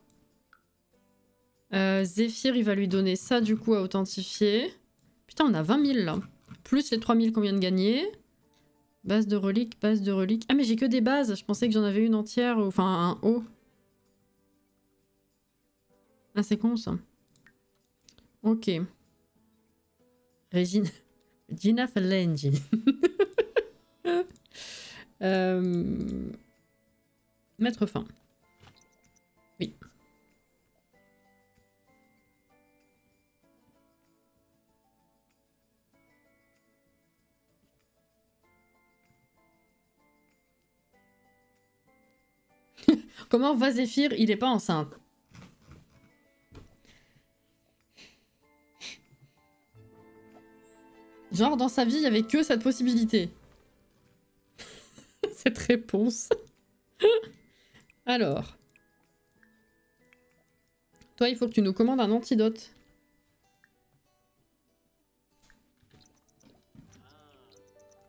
Zephyr, il va lui donner ça du coup à authentifier. Putain, on a 20 000 là. Plus les 3 000 qu'on vient de gagner. Base de reliques, base de reliques. Ah mais j'ai que des bases, je pensais que j'en avais une entière, enfin un haut. Ah c'est con ça. Ok. Régine... Gina Falengi. Mettre fin. Oui. Comment va Zephyr? Il est pas enceinte. Genre dans sa vie, il y avait que cette possibilité. Cette réponse. Alors. Toi, il faut que tu nous commandes un antidote.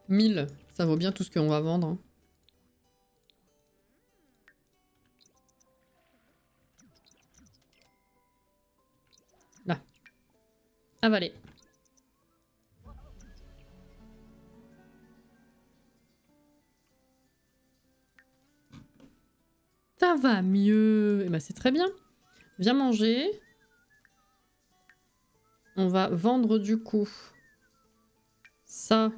« 1000, ça vaut bien tout ce qu'on va vendre. Hein. Là. Avaler. Ça va mieux. Eh ben, c'est très bien. Viens manger. On va vendre du coup ça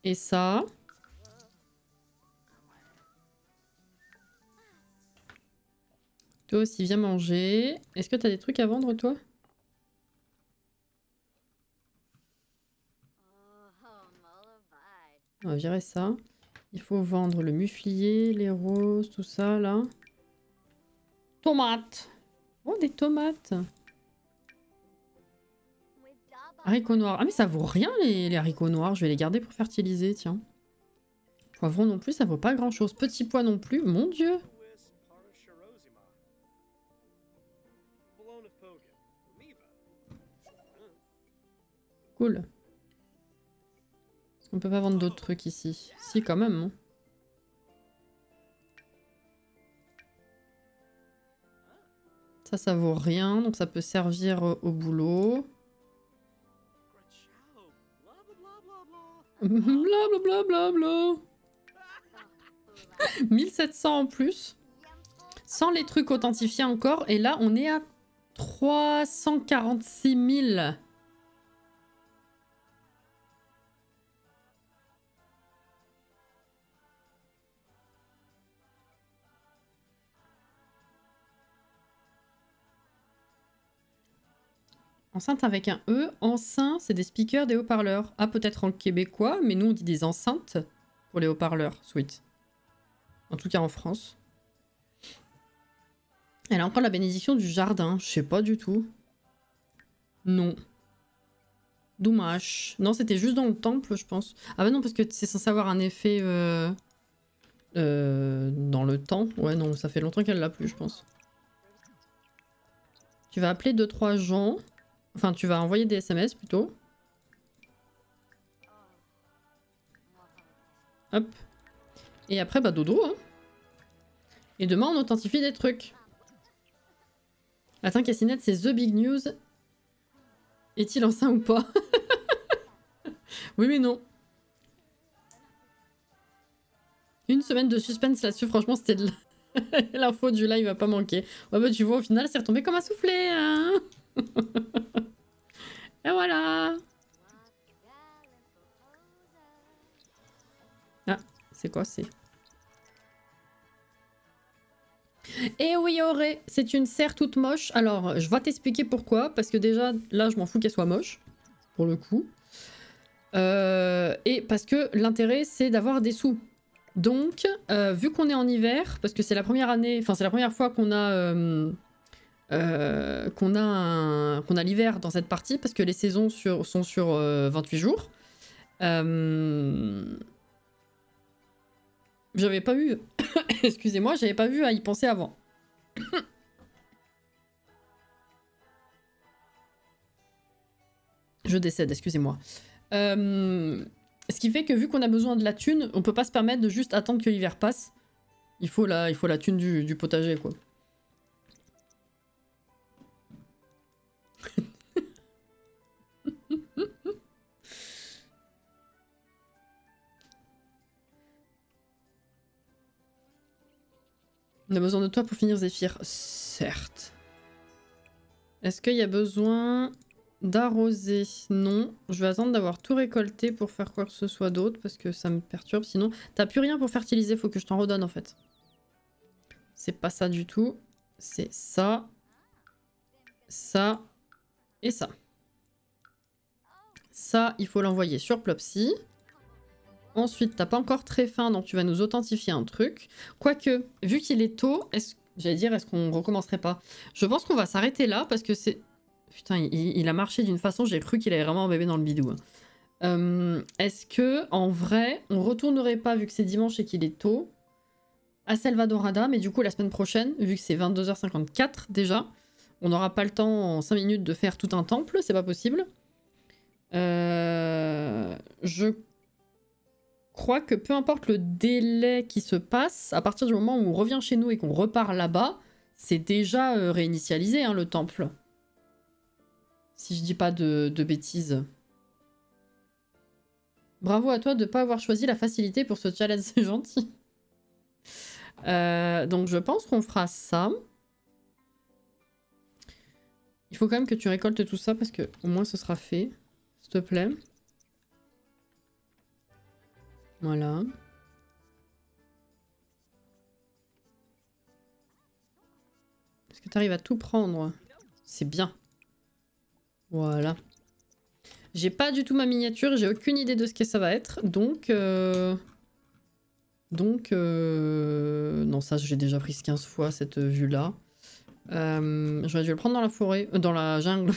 et ça. Toi aussi, viens manger. Est-ce que t'as des trucs à vendre, toi? On va virer ça. Il faut vendre le muflier, les roses, tout ça, là. Tomates. Oh, des tomates. Haricots noirs. Ah, mais ça vaut rien, les haricots noirs. Je vais les garder pour fertiliser, tiens. Poivron non plus, ça vaut pas grand-chose. Petit pois non plus. Mon Dieu. Cool. On peut pas vendre d'autres trucs ici. Si, quand même. Hein. Ça vaut rien, donc ça peut servir au boulot. Blablabla. 1700 en plus. Sans les trucs authentifiés encore. Et là, on est à 346 000. Enceinte avec un E. Enceinte, c'est des speakers, des haut-parleurs. Ah, peut-être en québécois, mais nous on dit des enceintes pour les haut-parleurs. Sweet. En tout cas en France. Elle a encore la bénédiction du jardin. Je sais pas du tout. Non. Dommage. Non, c'était juste dans le temple, je pense. Ah bah non, parce que c'est censé avoir un effet dans le temps. Ouais, non, ça fait longtemps qu'elle l'a plus, je pense. Tu vas appeler 2-3 gens. Enfin, tu vas envoyer des SMS plutôt. Hop. Et après, bah dodo. Hein. Et demain, on authentifie des trucs. Attends, Cassinette, c'est The Big News. Est-il enceint ou pas? Oui, mais non. Une semaine de suspense là-dessus, franchement, c'était de... L'info du live va pas manquer. Ouais, bah tu vois, au final, c'est retombé comme un soufflé. Hein. Et voilà. Ah, c'est quoi, c'est... Et oui, Auré, c'est une serre toute moche. Alors, je vais t'expliquer pourquoi. Parce que déjà, là, je m'en fous qu'elle soit moche. Pour le coup. Et parce que l'intérêt, c'est d'avoir des sous. Donc, vu qu'on est en hiver, parce que c'est la première année... Enfin, c'est la première fois qu'on a... qu'on a l'hiver dans cette partie, parce que les saisons sont sur 28 jours. J'avais pas eu... Excusez-moi, j'avais pas vu à y penser avant. Je décède, excusez-moi. Ce qui fait que vu qu'on a besoin de la thune, on peut pas se permettre de juste attendre que l'hiver passe. Il faut la thune du potager, quoi. On a besoin de toi pour finir Zéphyr. Certes. Est-ce qu'il y a besoin d'arroser? Non. Je vais attendre d'avoir tout récolté pour faire quoi que ce soit d'autre parce que ça me perturbe. Sinon, t'as plus rien pour fertiliser, faut que je t'en redonne en fait. C'est pas ça du tout. C'est ça. Ça. Et ça. Ça, il faut l'envoyer sur Plopsy. Ensuite, t'as pas encore très faim, donc tu vas nous authentifier un truc. Quoique, vu qu'il est tôt, j'allais dire, est-ce qu'on recommencerait pas? Je pense qu'on va s'arrêter là, parce que c'est... Putain, il a marché d'une façon, j'ai cru qu'il avait vraiment un bébé dans le bidou. Est-ce que, en vrai, on retournerait pas, vu que c'est dimanche et qu'il est tôt, à Selvadorada, mais du coup, la semaine prochaine, vu que c'est 22h54 déjà, on n'aura pas le temps en 5 minutes de faire tout un temple, c'est pas possible. Je crois que peu importe le délai qui se passe, à partir du moment où on revient chez nous et qu'on repart là-bas, c'est déjà réinitialisé, hein, le temple. Si je dis pas de bêtises. Bravo à toi de ne pas avoir choisi la facilité pour ce challenge, c'est gentil. Donc je pense qu'on fera ça. Il faut quand même que tu récoltes tout ça parce que au moins ce sera fait. S'il te plaît. Voilà. Est-ce que tu arrives à tout prendre? C'est bien. Voilà. J'ai pas du tout ma miniature, j'ai aucune idée de ce que ça va être, donc... Non, ça j'ai déjà pris 15 fois cette vue-là. J'aurais dû le prendre dans la forêt, dans la jungle.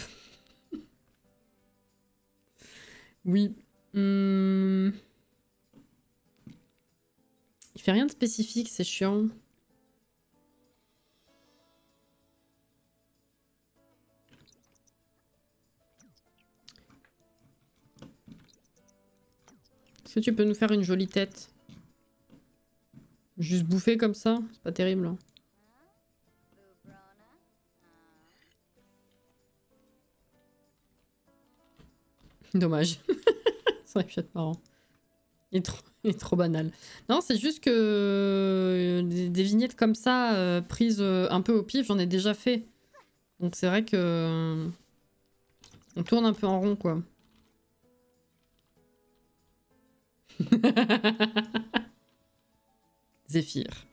Oui. Il fait rien de spécifique, c'est chiant. Est-ce que tu peux nous faire une jolie tête? Juste bouffer comme ça? C'est pas terrible. Hein. Dommage. Ça aurait pu être marrant. Il est trop banal. Non, c'est juste que des vignettes comme ça, prises un peu au pif, j'en ai déjà fait. Donc c'est vrai que... on tourne un peu en rond, quoi. Zéphyr.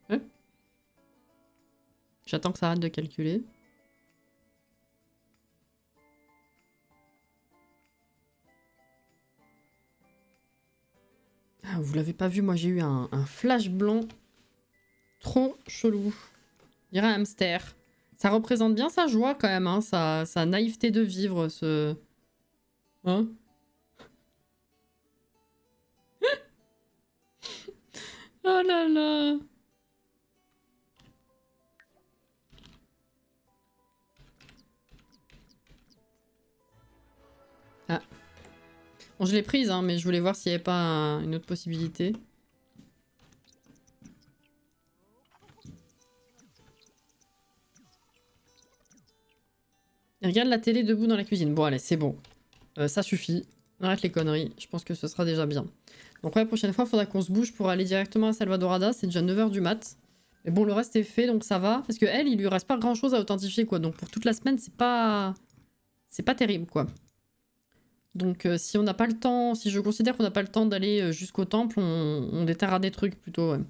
Ouais. J'attends que ça arrête de calculer. Ah, vous l'avez pas vu, moi j'ai eu un flash blanc trop chelou. Je dirais un hamster. Ça représente bien sa joie quand même, hein, sa naïveté de vivre, ce... Hein? Oh là là! Ah. Bon, je l'ai prise, hein, mais je voulais voir s'il n'y avait pas une autre possibilité. Regarde la télé debout dans la cuisine. Bon, allez, c'est bon. Ça suffit. Arrête les conneries. Je pense que ce sera déjà bien. Donc ouais, prochaine fois, il faudra qu'on se bouge pour aller directement à Salvadorada. C'est déjà 9 h du mat. Mais bon, le reste est fait, donc ça va. Parce que elle, il lui reste pas grand-chose à authentifier, quoi. Donc pour toute la semaine, c'est pas... C'est pas terrible, quoi. Donc si on n'a pas le temps... Si je considère qu'on n'a pas le temps d'aller jusqu'au temple, on déterrera des trucs, plutôt, ouais.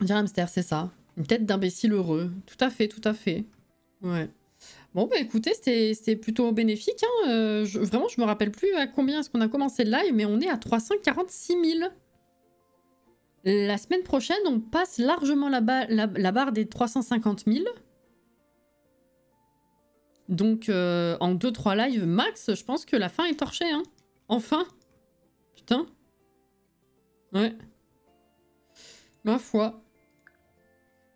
On dirait hamster, c'est ça. Une tête d'imbécile heureux. Tout à fait, tout à fait. Ouais. Bon, bah écoutez, c'était plutôt bénéfique. Hein. Vraiment, je me rappelle plus à combien est-ce qu'on a commencé le live, mais on est à 346 000. La semaine prochaine, on passe largement la barre des 350 000. Donc, en 2-3 lives max, je pense que la fin est torchée. Hein. Enfin. Putain. Ouais. Ma foi.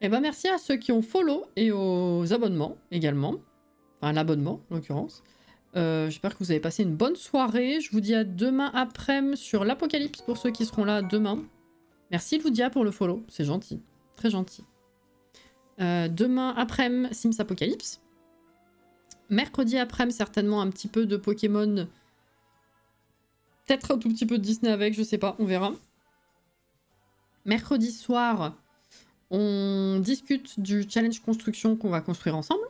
Eh ben, merci à ceux qui ont follow et aux abonnements également. Enfin, l'abonnement, en l'occurrence. J'espère que vous avez passé une bonne soirée. Je vous dis à demain après-midi sur l'Apocalypse pour ceux qui seront là demain. Merci Loudia pour le follow, c'est gentil. Très gentil. Demain après-midi, Sims Apocalypse. Mercredi après-midi, certainement un petit peu de Pokémon. Peut-être un tout petit peu de Disney avec, je sais pas, on verra. Mercredi soir, on discute du challenge construction qu'on va construire ensemble.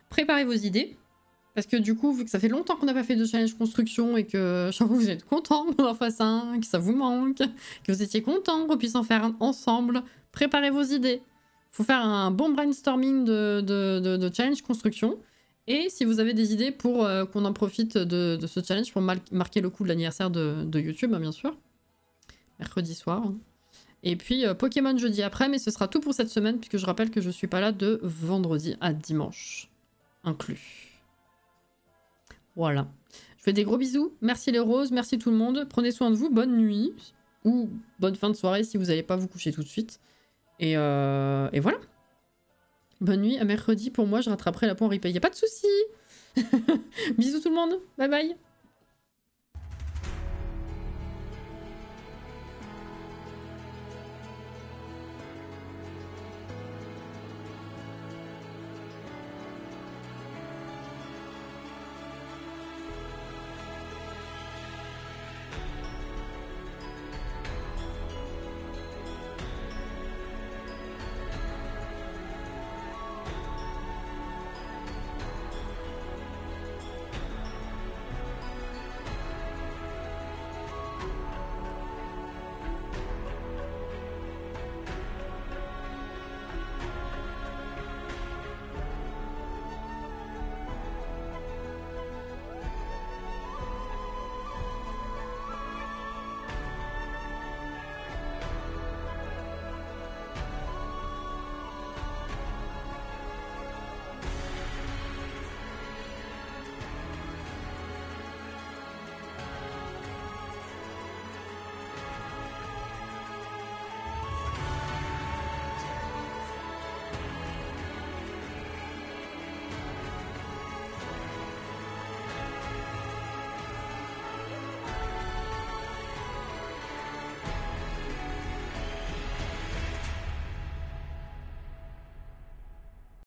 Préparez vos idées. Parce que du coup, vu que ça fait longtemps qu'on n'a pas fait de challenge construction et que genre, vous êtes contents qu'on en fasse un, que ça vous manque, que vous étiez contents qu'on puisse en faire un ensemble, préparez vos idées. Faut faire un bon brainstorming de challenge construction. Et si vous avez des idées pour qu'on en profite de ce challenge pour marquer le coup de l'anniversaire de YouTube, hein, bien sûr. Mercredi soir. Hein. Et puis Pokémon jeudi après, mais ce sera tout pour cette semaine, puisque je rappelle que je suis pas là de vendredi à dimanche. Inclus. Voilà. Je fais des gros bisous. Merci les roses, merci tout le monde. Prenez soin de vous, bonne nuit. Ou bonne fin de soirée si vous n'allez pas vous coucher tout de suite. Et voilà. Bonne nuit, à mercredi. Pour moi, je rattraperai la point replay. Y a pas de souci. Bisous tout le monde. Bye bye.